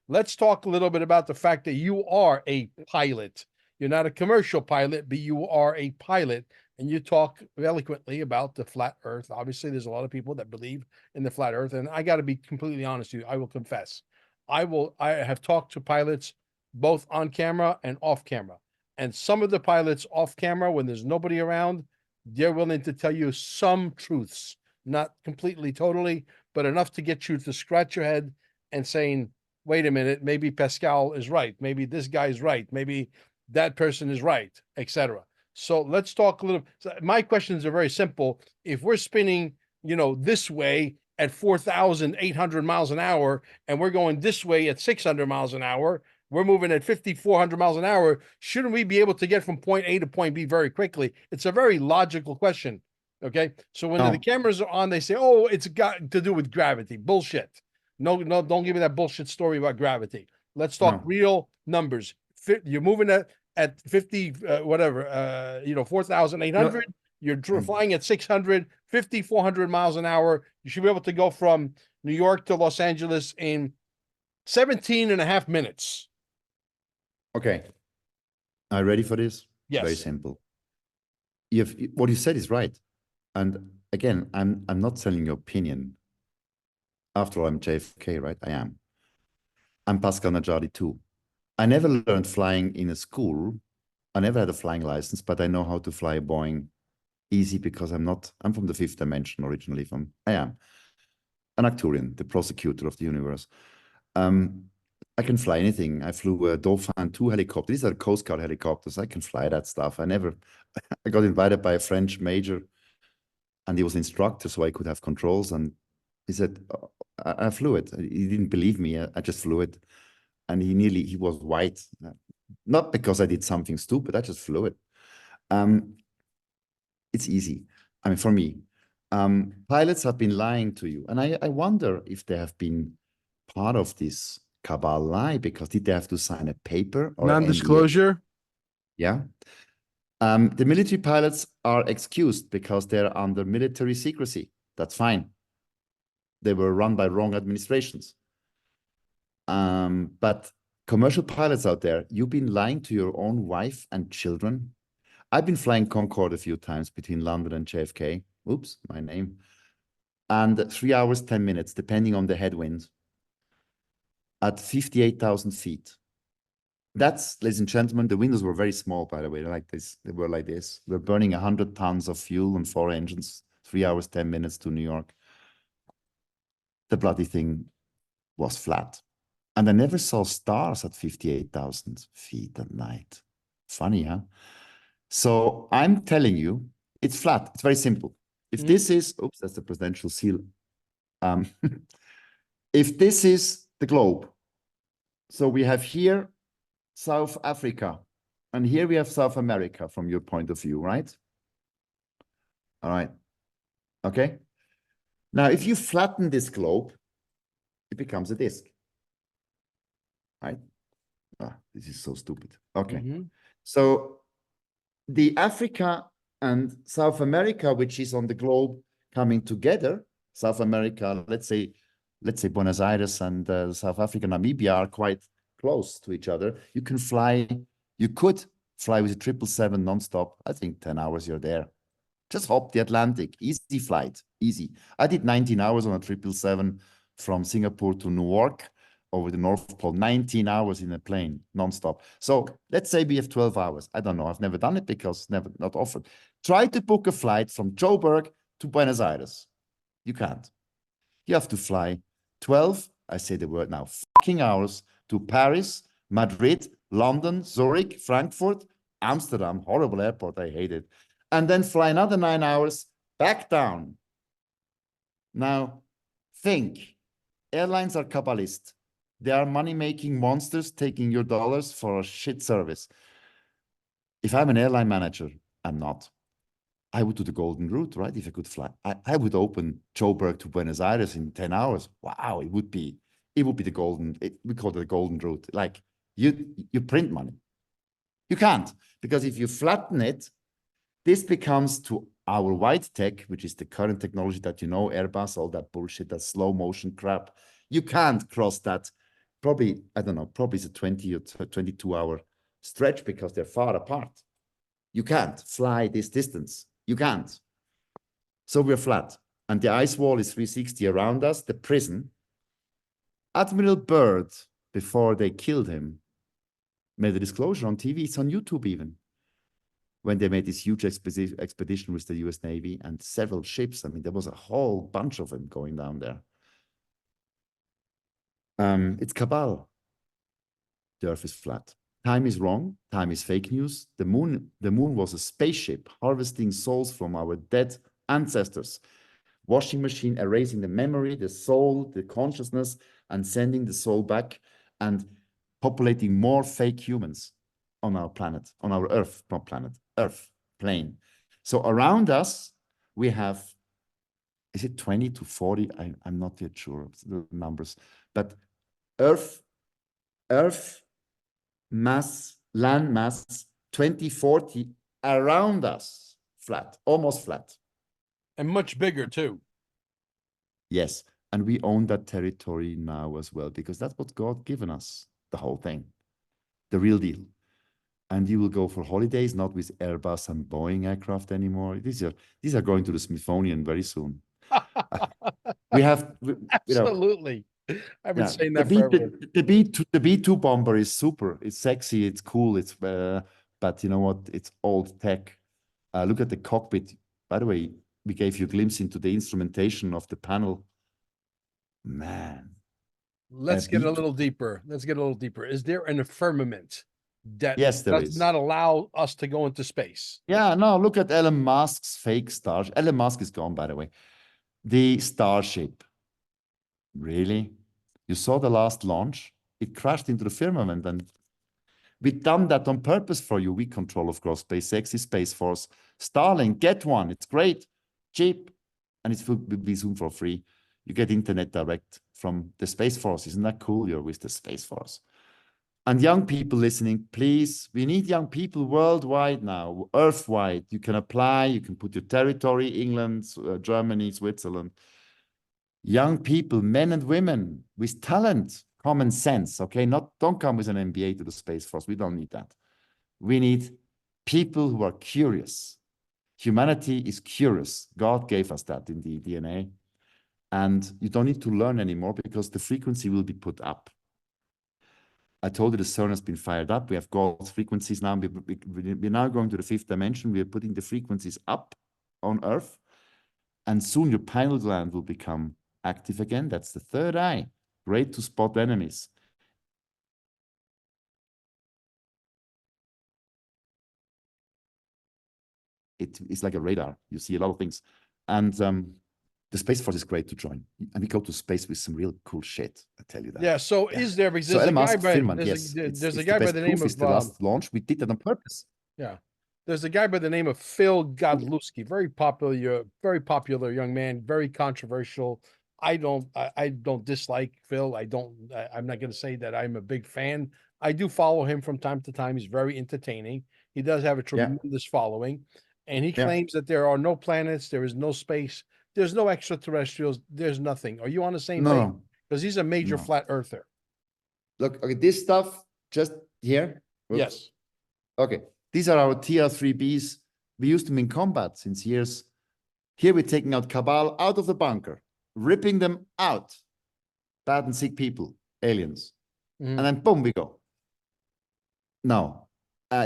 Speaker 1: Let's talk a little bit about the fact that you are a pilot. You're not a commercial pilot, but you are a pilot, and you talk eloquently about the flat earth. Obviously, there's a lot of people that believe in the flat earth, and I got to be completely honest with you. I will confess. I have talked to pilots both on camera and off camera. And some of the pilots off camera, when there's nobody around, they're willing to tell you some truths, not completely, totally, but enough to get you to scratch your head and saying, wait a minute, maybe Pascal is right. Maybe this guy's right. Maybe that person is right, etc. So let's talk a little. So my questions are very simple. If we're spinning, this way at 4,800 miles an hour, and we're going this way at 600 miles an hour, we're moving at 5,400 miles an hour. Shouldn't we be able to get from point A to point B very quickly? It's a very logical question. Okay. So when the cameras are on, they say, oh, it's got to do with gravity. Bullshit. No, don't give me that bullshit story about gravity. Let's talk real numbers. You're moving at 50, 4,800. You're flying at 600, 5,400 miles an hour. You should be able to go from New York to Los Angeles in 17 and a half minutes.
Speaker 2: Okay. Are you ready for this?
Speaker 1: Yes.
Speaker 2: Very simple. What you said is right. And again, I'm not selling your opinion. After all, I'm JFK, right? I am. I'm Pascal Najadi too. I never learned flying in a school. I never had a flying license, but I know how to fly a Boeing easy because I'm from the fifth dimension originally. I am an Arcturian, the prosecutor of the universe. I can fly anything. I flew a Dauphin 2 helicopter. These are Coast Guard helicopters. I can fly that stuff. I got invited by a French major, and he was instructor, so I could have controls. And he said, "Oh, I flew it." He didn't believe me. I just flew it. And he was white. Not because I did something stupid. I just flew it. It's easy. I mean, for me, pilots have been lying to you. And I wonder if they have been part of this cabal lie, because did they have to sign a paper or an NDA?
Speaker 1: Non-disclosure.
Speaker 2: Yeah. The military pilots are excused because they're under military secrecy. That's fine. They were run by wrong administrations. But commercial pilots out there, you've been lying to your own wife and children. I've been flying Concorde a few times between London and JFK. Oops, my name. And 3 hours, 10 minutes, depending on the headwind, at 58,000 feet. That's, ladies and gentlemen, the windows were very small, by the way. They're like this. They were like this. We're burning 100 tons of fuel and 4 engines, 3 hours, 10 minutes to New York. The bloody thing was flat. And I never saw stars at 58,000 feet at night. Funny, huh? So I'm telling you, it's flat. It's very simple. If this is, oops, that's the presidential seal. If this is the globe, so we have here South Africa, and here we have South America from your point of view, right? All right. Okay. Now, if you flatten this globe, it becomes a disk. Right? Ah, this is so stupid. Okay. So the Africa and South America, which is on the globe coming together, South America, let's say Buenos Aires and South Africa, Namibia are quite close to each other. You could fly with a 777 nonstop. I think 10 hours you're there. Just hop the Atlantic, easy flight, easy. I did 19 hours on a 777 from Singapore to Newark over the North Pole, 19 hours in a plane, nonstop. So let's say we have 12 hours. I don't know. I've never done it because not offered. Try to book a flight from Joburg to Buenos Aires. You can't. You have to fly 12, I say the word now, fucking hours to Paris, Madrid, London, Zurich, Frankfurt, Amsterdam, horrible airport, I hate it. And then fly another 9 hours back down. Now, think, airlines are Kabbalist. They are money-making monsters taking your dollars for a shit service. If I'm an airline manager, I'm not. I would do the golden route, right? If I could fly, I would open Joburg to Buenos Aires in 10 hours. Wow, it would be the golden, we call it the golden route. Like you print money. You can't, because if you flatten it, this becomes to our white tech, which is the current technology that you know, Airbus, all that bullshit, that slow motion crap. You can't cross that. Probably, I don't know, probably it's a 20 or 22-hour stretch because they're far apart. You can't fly this distance. You can't. So we're flat. And the ice wall is 360 around us, the prison. Admiral Byrd, before they killed him, made a disclosure on TV. It's on YouTube even. When they made this huge expedition with the US Navy and several ships. I mean, there was a whole bunch of them going down there. It's cabal. The Earth is flat. Time is wrong. Time is fake news. The moon was a spaceship harvesting souls from our dead ancestors. Washing machine erasing the memory, the soul, the consciousness, and sending the soul back and populating more fake humans on our planet, on our Earth, not planet, Earth, plane. So around us, we have, is it 20 to 40? I'm not yet sure of the numbers, but Earth mass, land mass, 2040 around us, flat, almost flat.
Speaker 1: And much bigger too.
Speaker 2: Yes, and we own that territory now as well, because that's what God given us, the whole thing, the real deal. And you will go for holidays, not with Airbus and Boeing aircraft anymore. These are going to the Smithsonian very soon. We have,
Speaker 1: Absolutely. I've been saying that
Speaker 2: the
Speaker 1: forever.
Speaker 2: The B-2 bomber is super. It's sexy. It's cool. But you know what? It's old tech. Look at the cockpit. By the way, we gave you a glimpse into the instrumentation of the panel. Man,
Speaker 1: Let's get a
Speaker 2: beep.
Speaker 1: little deeper. Let's get a little deeper. Is there an firmament that
Speaker 2: Yes, there
Speaker 1: does
Speaker 2: is.
Speaker 1: not allow us to go into space?
Speaker 2: Yeah, no, look at Elon Musk's fake star. Elon Musk is gone, by the way. The Starship. Really? You saw the last launch? It crashed into the firmament, and we've done that on purpose for you. We control, of course, SpaceX is Space Force. Starlink, get one. It's great, cheap, and it will be soon for free. You get internet direct from the Space Force. Isn't that cool? You're with the Space Force. And young people listening, please, we need young people worldwide now, earthwide. You can apply, you can put your territory, England, Germany, Switzerland. Young people, men and women with talent, common sense, okay? Don't come with an MBA to the Space Force. We don't need that. We need people who are curious. Humanity is curious. God gave us that in the DNA. And you don't need to learn anymore because the frequency will be put up. I told you the CERN has been fired up. We have God's frequencies now. We're now going to the fifth dimension. We are putting the frequencies up on Earth. And soon your pineal gland will become active again. That's the third eye. Great to spot enemies. It's like a radar. You see a lot of things. And the Space Force is great to join. And we go to space with some real cool shit. I tell you that.
Speaker 1: Yeah. So
Speaker 2: Yeah.
Speaker 1: is there? Because
Speaker 2: So
Speaker 1: there's a
Speaker 2: Elon
Speaker 1: guy
Speaker 2: Musk,
Speaker 1: by
Speaker 2: Finland,
Speaker 1: there's
Speaker 2: yes.
Speaker 1: there's a
Speaker 2: It's
Speaker 1: guy
Speaker 2: the
Speaker 1: by
Speaker 2: best
Speaker 1: the name
Speaker 2: proof is
Speaker 1: of
Speaker 2: the last launch. We did that on purpose.
Speaker 1: yeah. There's a guy by the name of Phil Godlewski, very popular young man, very controversial. I don't dislike Phil. I'm not going to say that I'm a big fan. I do follow him from time to time. He's very entertaining. He does have a
Speaker 2: Yeah.
Speaker 1: tremendous following, and he
Speaker 2: Yeah.
Speaker 1: claims that there are no planets, there is no space, there's no extraterrestrials, there's nothing. Are you on the same page?
Speaker 2: No,
Speaker 1: Because he's a major
Speaker 2: no.
Speaker 1: flat earther.
Speaker 2: Look, okay, this stuff just here. Oops.
Speaker 1: Yes.
Speaker 2: Okay, these are our TR3Bs. We used them in combat since years. Here we're taking out Cabal out of the bunker, ripping them out. Bad and sick people, aliens.
Speaker 1: Mhm.
Speaker 2: And then boom, we go. Now,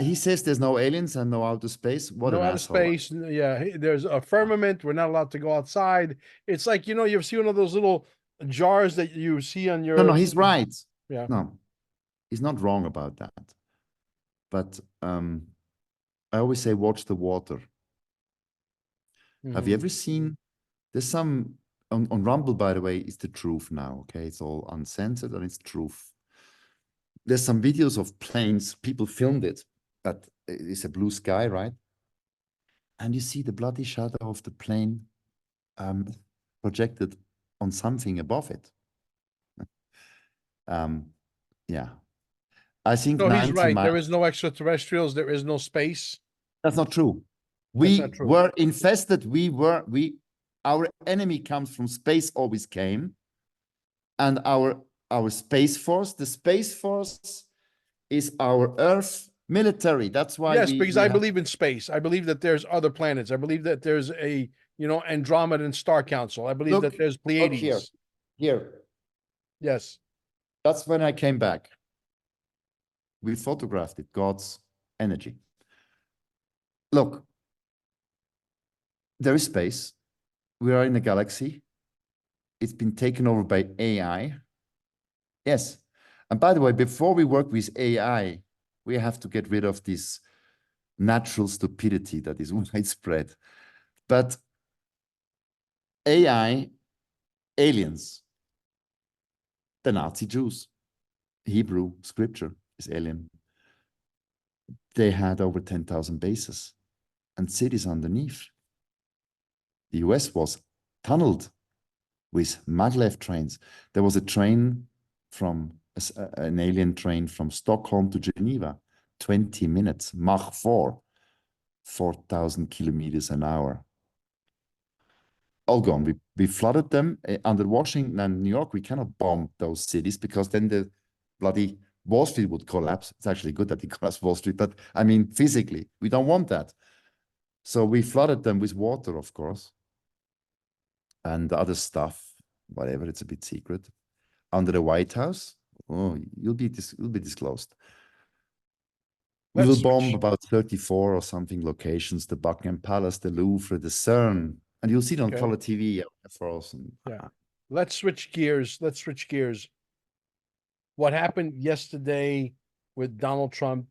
Speaker 2: he says there's no aliens and no outer space. What
Speaker 1: No
Speaker 2: an
Speaker 1: outer
Speaker 2: asshole.
Speaker 1: space. Yeah, there's a firmament. We're not allowed to go outside. It's like, you ever see one of those little jars that you see on
Speaker 2: No,
Speaker 1: your.
Speaker 2: he's right.
Speaker 1: Yeah.
Speaker 2: No, he's not wrong about that. But I always say, watch the water. Have you ever seen, there's some, on Rumble, by the way, is the truth now, okay? It's all uncensored and it's truth. There's some videos of planes, people filmed it, but it's a blue sky, right? And you see the bloody shadow of the plane projected on something above it. Yeah. I think
Speaker 1: No, he's
Speaker 2: 90
Speaker 1: right.
Speaker 2: miles.
Speaker 1: There is no extraterrestrials. There is no space.
Speaker 2: That's not true.
Speaker 1: That's
Speaker 2: We
Speaker 1: not true.
Speaker 2: were infested. Our enemy comes from space, always came. And our Space Force, the Space Force is our Earth military. That's why
Speaker 1: Yes, because I believe in space. I believe that there's other planets. I believe that there's a, Andromeda and Star Council. I believe that there's
Speaker 2: look
Speaker 1: Pleiades.
Speaker 2: here.
Speaker 1: Yes.
Speaker 2: That's when I came back. We photographed it, God's energy. Look, there is space. We are in a galaxy. It's been taken over by AI. Yes. And by the way, before we work with AI, we have to get rid of this natural stupidity that is widespread. But AI, aliens, the Nazi Jews, Hebrew scripture is alien. They had over 10,000 bases and cities underneath. The US was tunneled with maglev trains. There was a train from an alien train from Stockholm to Geneva, 20 minutes, Mach 4, 4,000 kilometers an hour. All gone. We flooded them under Washington and New York. We cannot bomb those cities because then the bloody Wall Street would collapse. It's actually good that it collapsed Wall Street, but I mean, physically, we don't want that. So we flooded them with water, of course, and other stuff, whatever, it's a bit secret. Under the White House, oh, you'll be disclosed. We will bomb about 34 or something locations, the Buckingham Palace, the Louvre, the CERN, and you'll see it on color TV for us.
Speaker 1: Yeah. Let's switch gears. what happened yesterday with Donald Trump,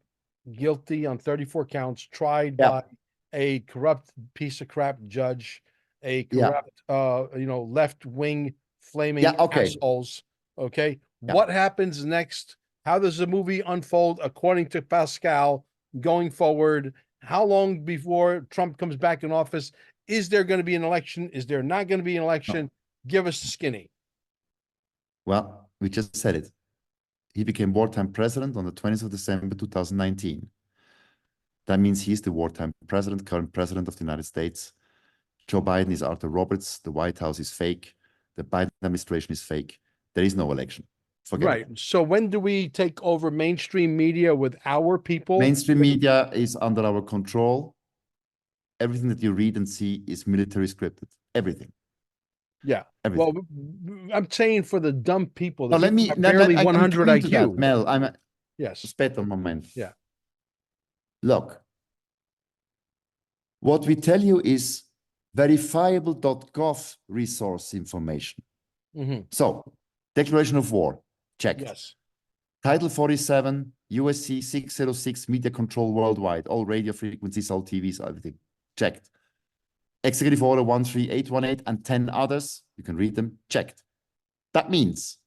Speaker 1: guilty on 34 counts, tried
Speaker 2: Yeah.
Speaker 1: by a corrupt piece of crap judge, a
Speaker 2: Yeah.
Speaker 1: corrupt, left-wing flaming
Speaker 2: Yeah. Okay.
Speaker 1: assholes. Okay.
Speaker 2: Yeah.
Speaker 1: What happens next? How does the movie unfold according to Pascal going forward? How long before Trump comes back in office? Is there going to be an election? Is there not going to be an
Speaker 2: No.
Speaker 1: election? Give us the skinny.
Speaker 2: Well, we just said it. He became wartime president on the 20th of December 2019. That means he's the wartime president, current president of the United States. Joe Biden is Arthur Roberts. The White House is fake. The Biden administration is fake. There is no election. Forget
Speaker 1: Right.
Speaker 2: it.
Speaker 1: So when do we take over mainstream media with our people?
Speaker 2: Mainstream media is under our control. Everything that you read and see is military scripted. Everything.
Speaker 1: Yeah.
Speaker 2: Everything.
Speaker 1: Well, I'm saying for the dumb people, the
Speaker 2: Now, let
Speaker 1: people
Speaker 2: me,
Speaker 1: that
Speaker 2: now,
Speaker 1: barely
Speaker 2: I'm
Speaker 1: 100
Speaker 2: coming to that,
Speaker 1: IQ.
Speaker 2: Mel. I'm
Speaker 1: Yes.
Speaker 2: aspetta un moment.
Speaker 1: Yeah.
Speaker 2: Look, what we tell you is verifiable.gov resource information.
Speaker 1: Mhm.
Speaker 2: So, declaration of war, checked.
Speaker 1: Yes.
Speaker 2: Title 47, USC 606, media control worldwide, all radio frequencies, all TVs, everything, checked. Executive Order 13818 and 10 others, you can read them, checked. That means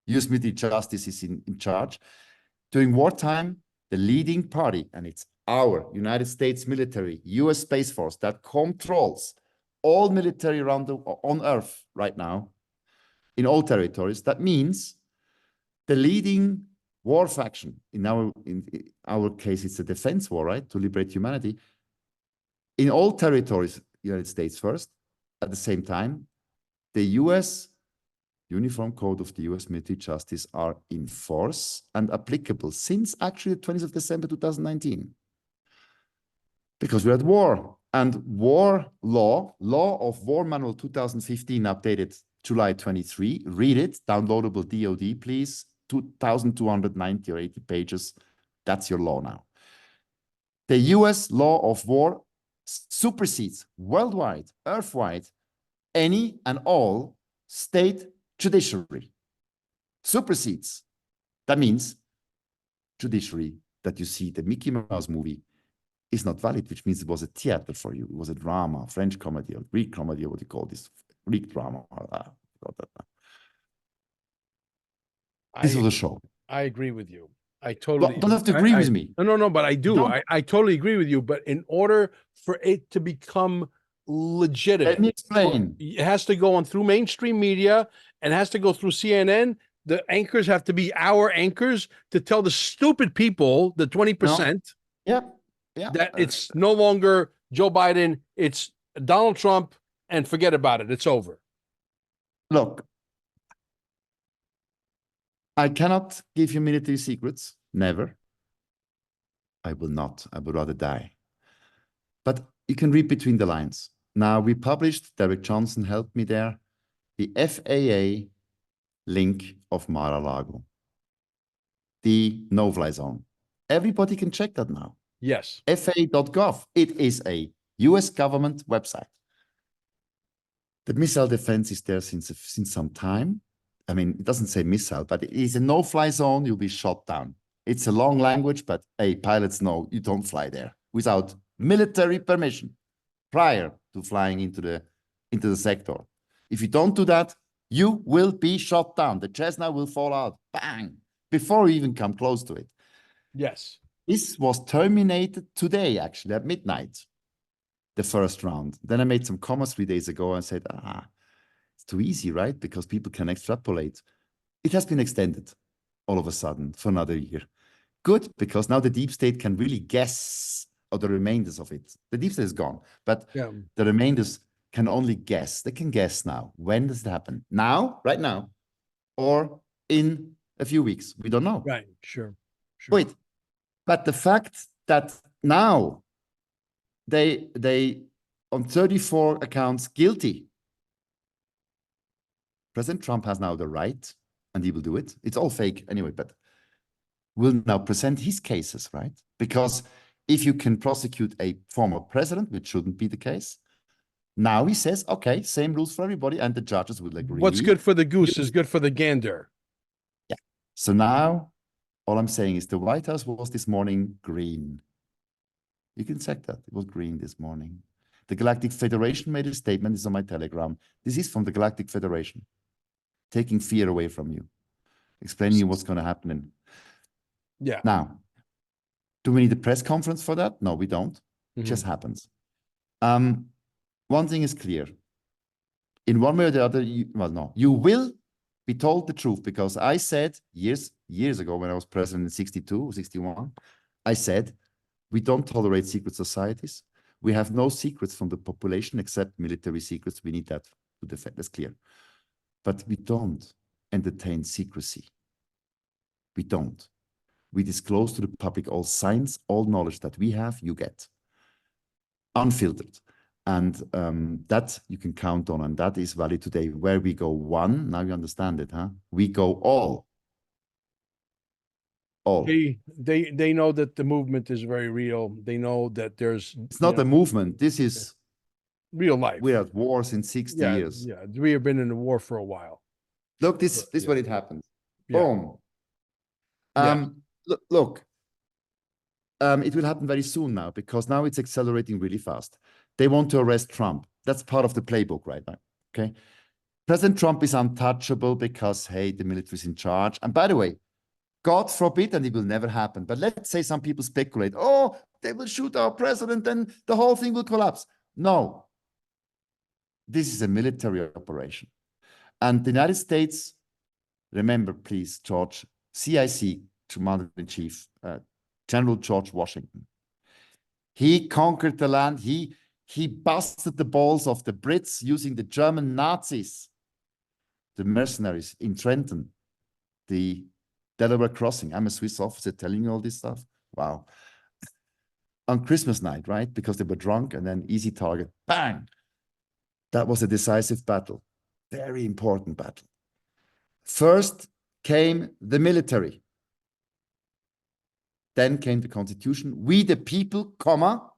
Speaker 2: US military justice is in charge. During wartime, the leading party, and it's our United States military, US Space Force, that controls all military around on Earth right now, in all territories. That means the leading war faction, in our case, it's a defense war, right, to liberate humanity, in all territories, United States first, at the same time, the US Uniform Code of the US Military Justice are in force and applicable since actually the 20th of December 2019. Because we're at war. And war law of War Manual 2015, updated July 23. Read it, downloadable DOD, please. 2,290 or 80 pages. That's your law now. The US law of war supersedes worldwide, earthwide, any and all state judiciary. Supersedes. That means judiciary that you see the Mickey Mouse movie is not valid, which means it was a theater for you. It was a drama, French comedy or Greek comedy, or what do you call this? Greek drama. This was a show.
Speaker 1: I agree with you. I totally
Speaker 2: don't have to agree with me.
Speaker 1: No, but I do.
Speaker 2: Don't.
Speaker 1: I totally agree with you. But in order for it to become legitimate,
Speaker 2: Let me explain.
Speaker 1: It has to go on through mainstream media and has to go through CNN. The anchors have to be our anchors to tell the stupid people, the 20%,
Speaker 2: yeah,
Speaker 1: that it's no longer Joe Biden, it's Donald Trump, and forget about it. It's over.
Speaker 2: Look, I cannot give you military secrets. Never. I will not. I would rather die. But you can read between the lines. Now, we published, Derek Johnson helped me there, the FAA link of Mar-a-Lago, the no-fly zone. Everybody can check that now.
Speaker 1: Yes.
Speaker 2: FAA.gov. It is a US government website. The missile defense is there since some time. I mean, it doesn't say missile, but it is a no-fly zone. You'll be shot down. It's a long language, but hey, pilots know you don't fly there without military permission prior to flying into the sector. If you don't do that, you will be shot down. The Cessna will fall out, bang, before you even come close to it.
Speaker 1: Yes.
Speaker 2: This was terminated today, actually, at midnight, the first round. Then I made some comments 3 days ago and said, it's too easy, right? Because people can extrapolate. It has been extended all of a sudden for another year. Good, because now the deep state can really guess, or the remainders of it. The deep state is gone, but the remainders can only guess. They can guess now. When does it happen? Now, right now, or in a few weeks? We don't know.
Speaker 1: Right, sure.
Speaker 2: Wait, but the fact that now they on 34 accounts guilty, President Trump has now the right, and he will do it. It's all fake anyway, but will now present his cases, right? Because if you can prosecute a former president, which shouldn't be the case, now he says, okay, same rules for everybody, and the judges will agree.
Speaker 1: What's good for the goose is good for the gander.
Speaker 2: Yeah. So now, all I'm saying is the White House was this morning green. You can check that. It was green this morning. The Galactic Federation made a statement. It's on my Telegram. This is from the Galactic Federation, taking fear away from you, explaining you what's going to happen.
Speaker 1: Yeah.
Speaker 2: Now, do we need a press conference for that? No, we don't. It just happens. One thing is clear. In one way or the other, you will be told the truth, because I said years ago when I was president in 62, 61, I said, we don't tolerate secret societies. We have no secrets from the population except military secrets. We need that to defend. That's clear. But we don't entertain secrecy. We don't. We disclose to the public all science, all knowledge that we have, you get. Unfiltered. And that you can count on, and that is valid today. Where we go one, now you understand it, huh? We go all. All.
Speaker 1: They know that the movement is very real. They know that there's
Speaker 2: it's not a movement. This is
Speaker 1: real life.
Speaker 2: We're at war since 60 years.
Speaker 1: Yeah, we have been in a war for a while.
Speaker 2: Look, this is what it happened.
Speaker 1: Yeah.
Speaker 2: Boom. Look, it will happen very soon now, because now it's accelerating really fast. They want to arrest Trump. That's part of the playbook right now. Okay. President Trump is untouchable because, hey, the military is in charge. And by the way, God forbid, and it will never happen. But let's say some people speculate, oh, they will shoot our president and the whole thing will collapse. No. This is a military operation. And the United States, remember, please, George, CIC, Commander-in-Chief, General George Washington. He conquered the land. He busted the balls of the Brits using the German Nazis, the mercenaries in Trenton, the Delaware crossing. I'm a Swiss officer telling you all this stuff. Wow. On Christmas night, right? Because they were drunk, and then easy target, bang. That was a decisive battle. Very important battle. First came the military. Then came the Constitution. We, the people, comma,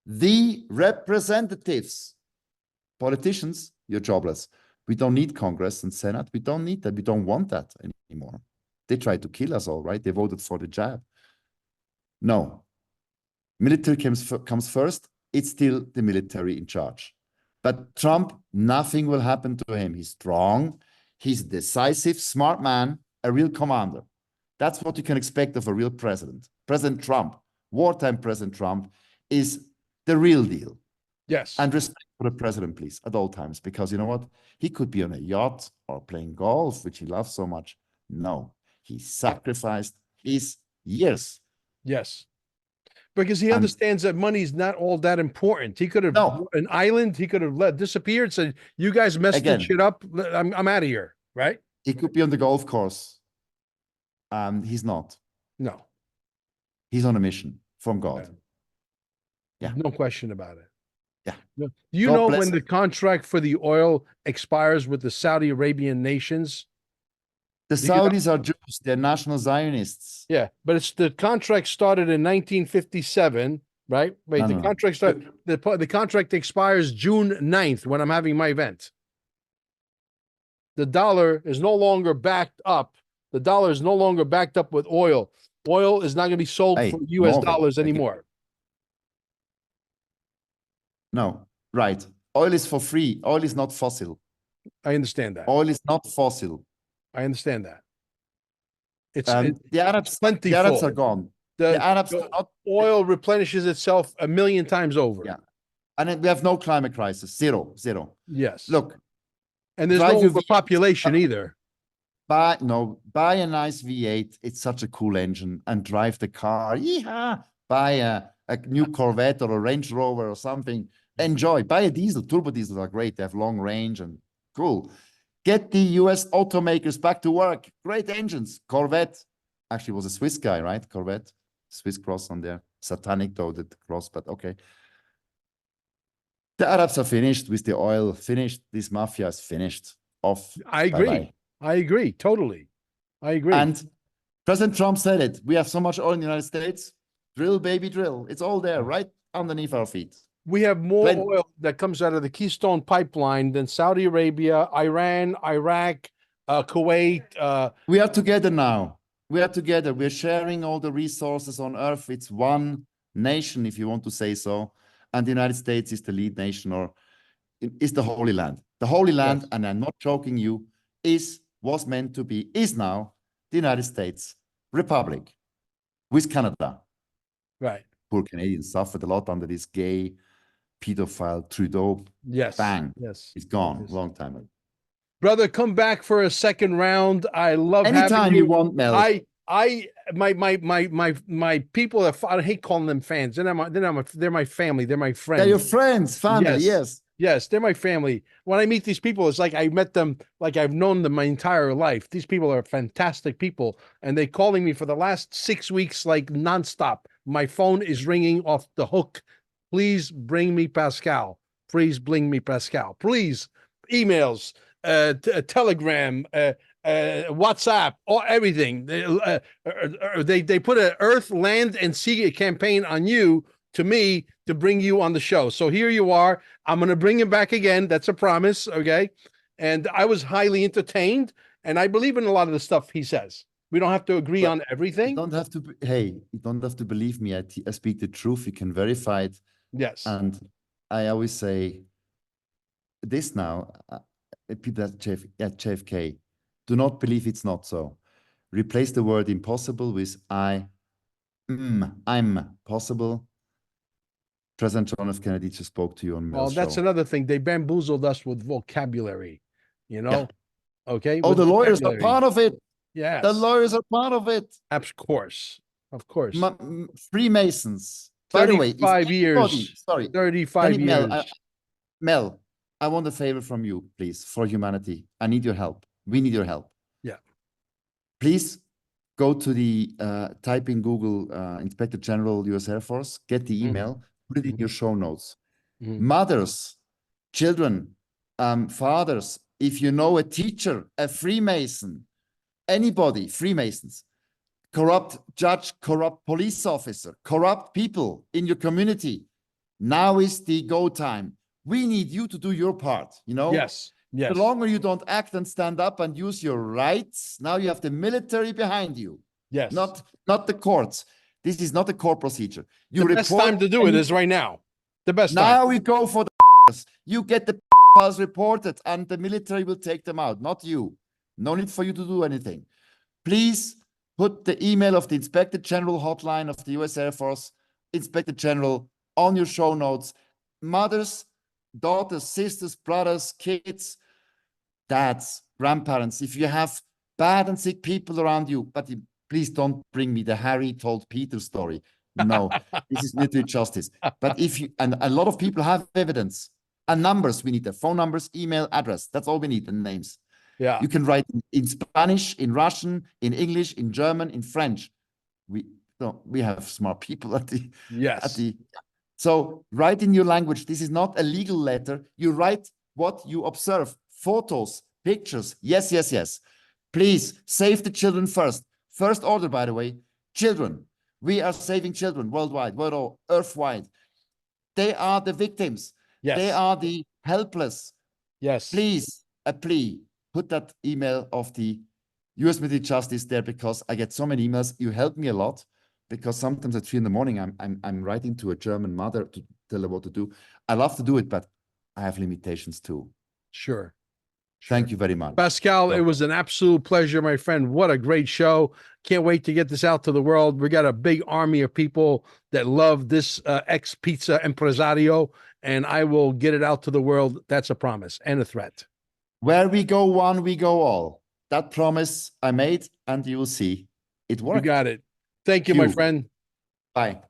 Speaker 2: the representatives. Politicians, you're jobless. We don't need Congress and Senate. We don't need that. We don't want that anymore. They tried to kill us all, right? They voted for the jab. No. Military comes first. It's still the military in charge. But Trump, nothing will happen to him. He's strong. He's a decisive, smart man, a real commander. That's what you can expect of a real president. President Trump, wartime President Trump, is the real deal.
Speaker 1: Yes.
Speaker 2: And respect for the president, please, at all times. Because you know what? He could be on a yacht or playing golf, which he loves so much. No. He sacrificed his years.
Speaker 1: Yes. Because he understands that money is not all that important. He could have an island. He could have disappeared. Said, "You guys messed this shit up. I'm out of here." Right?
Speaker 2: He could be on the golf course. He's not.
Speaker 1: No.
Speaker 2: He's on a mission from God.
Speaker 1: Yeah. No question about it.
Speaker 2: Yeah.
Speaker 1: Do you know when the contract for the oil expires with the Saudi Arabian nations?
Speaker 2: The Saudis are Jews. They're national Zionists.
Speaker 1: Yeah, but it's the contract started in 1957, right? Wait, the contract started. The contract expires June 9th when I'm having my event. The dollar is no longer backed up. The dollar is no longer backed up with oil. Oil is not going to be sold for US dollars anymore.
Speaker 2: No, right. Oil is for free. Oil is not fossil.
Speaker 1: I understand that.
Speaker 2: Oil is not fossil.
Speaker 1: I understand that. It's
Speaker 2: the Arabs.
Speaker 1: plentiful.
Speaker 2: The Arabs are gone. The Arabs are not.
Speaker 1: Oil replenishes itself 1 million times over.
Speaker 2: Yeah, and we have no climate crisis. Zero.
Speaker 1: Yes.
Speaker 2: Look,
Speaker 1: and there's no overpopulation either.
Speaker 2: Buy a nice V8. It's such a cool engine, and drive the car. Yeehaw! Buy a new Corvette or a Range Rover or something. Enjoy. Buy a diesel. Turbo diesels are great. They have long range and cool. Get the US automakers back to work. Great engines. Corvette actually was a Swiss guy, right? Corvette, Swiss cross on there. Satanic though, the cross, but okay. The Arabs are finished with the oil. Finished. This mafia is finished. Off.
Speaker 1: I agree. Bye-bye. I agree. Totally. I agree.
Speaker 2: And President Trump said it. We have so much oil in the United States. Drill, baby, drill. It's all there, right underneath our feet.
Speaker 1: We have more oil that comes out of the Keystone Pipeline than Saudi Arabia, Iran, Iraq, Kuwait.
Speaker 2: We are together now. We are together. We're sharing all the resources on earth. It's one nation, if you want to say so. And the United States is the lead nation, or is the Holy Land. The Holy Land,
Speaker 1: Yes.
Speaker 2: and I'm not joking you, was meant to be, is now the United States Republic with Canada.
Speaker 1: Right.
Speaker 2: Poor Canadians suffered a lot under this gay pedophile Trudeau.
Speaker 1: Yes.
Speaker 2: Bang.
Speaker 1: Yes.
Speaker 2: It's gone.
Speaker 1: Yes.
Speaker 2: Long time ago.
Speaker 1: Brother, come back for a second round. I love having
Speaker 2: Anytime you want, Mel.
Speaker 1: My people are, I hate calling them fans. They're my family. They're my friends.
Speaker 2: They're your friends, family, yes.
Speaker 1: Yes, they're my family. When I meet these people, it's like I met them, like I've known them my entire life. These people are fantastic people, and they're calling me for the last 6 weeks, like nonstop. My phone is ringing off the hook. Please bring me Pascal. Please bring me Pascal. Please, emails, Telegram, WhatsApp, or everything. They put an Earth, Land, and Sea campaign on you to me to bring you on the show. So here you are. I'm going to bring him back again. That's a promise. Okay. And I was highly entertained, and I believe in a lot of the stuff he says. We don't have to agree on everything.
Speaker 2: You don't have to, hey, you don't have to believe me. I speak the truth. You can verify it.
Speaker 1: Yes.
Speaker 2: And I always say this now, people at JFK, do not believe it's not so. Replace the word impossible with I'm possible. President John F. Kennedy just spoke to you on Mel's
Speaker 1: that's
Speaker 2: show.
Speaker 1: another thing. They bamboozled us with vocabulary, you know?
Speaker 2: Yeah.
Speaker 1: Okay.
Speaker 2: Oh, the lawyers are part of it.
Speaker 1: Yes.
Speaker 2: The lawyers are part of it.
Speaker 1: Of course. Of course.
Speaker 2: Freemasons. By the way,
Speaker 1: 35 years.
Speaker 2: Sorry.
Speaker 1: 35 years.
Speaker 2: Mel, I want a favor from you, please, for humanity. I need your help. We need your help.
Speaker 1: Yeah.
Speaker 2: Please go to the, type in Google, Inspector General, U.S. Air Force, get the email, put it in your show notes. Mothers, children, fathers, if you know a teacher, a Freemason, anybody, Freemasons, corrupt judge, corrupt police officer, corrupt people in your community, now is the go time. We need you to do your part, you know?
Speaker 1: Yes. Yes.
Speaker 2: The longer you don't act and stand up and use your rights, now you have the military behind you.
Speaker 1: Yes.
Speaker 2: Not the courts. This is not a court procedure.
Speaker 1: The best time to do it is right now. The best time.
Speaker 2: Now we go for the you get the files reported and the military will take them out, not you. No need for you to do anything. Please put the email of the Inspector General hotline of the U.S. Air Force, Inspector General, on your show notes. Mothers, daughters, sisters, brothers, kids, dads, grandparents, if you have bad and sick people around you, but please don't bring me the Harry told Peter story. No, this is military justice. But if you, and a lot of people have evidence and numbers, we need their phone numbers, email, address. That's all we need, and names.
Speaker 1: Yeah.
Speaker 2: You can write in Spanish, in Russian, in English, in German, in French. We have smart people at the,
Speaker 1: yes.
Speaker 2: So write in your language. This is not a legal letter. You write what you observe, photos, pictures. Yes, yes, yes. Please save the children first. First order, by the way, children. We are saving children worldwide, earthwide. They are the victims.
Speaker 1: Yes.
Speaker 2: They are the helpless.
Speaker 1: Yes.
Speaker 2: Please, a plea, put that email of the U.S. Military Justice there, because I get so many emails. You help me a lot, because sometimes at 3 a.m, I'm writing to a German mother to tell her what to do. I love to do it, but I have limitations too.
Speaker 1: Sure.
Speaker 2: Thank you very much.
Speaker 1: Pascal, it was an absolute pleasure, my friend. What a great show. Can't wait to get this out to the world. We got a big army of people that love this ex-pizza impresario, and I will get it out to the world. That's a promise and a threat.
Speaker 2: Where we go one, we go all. That promise I made, and you will see it works.
Speaker 1: You got it. Thank you, my friend.
Speaker 2: Bye.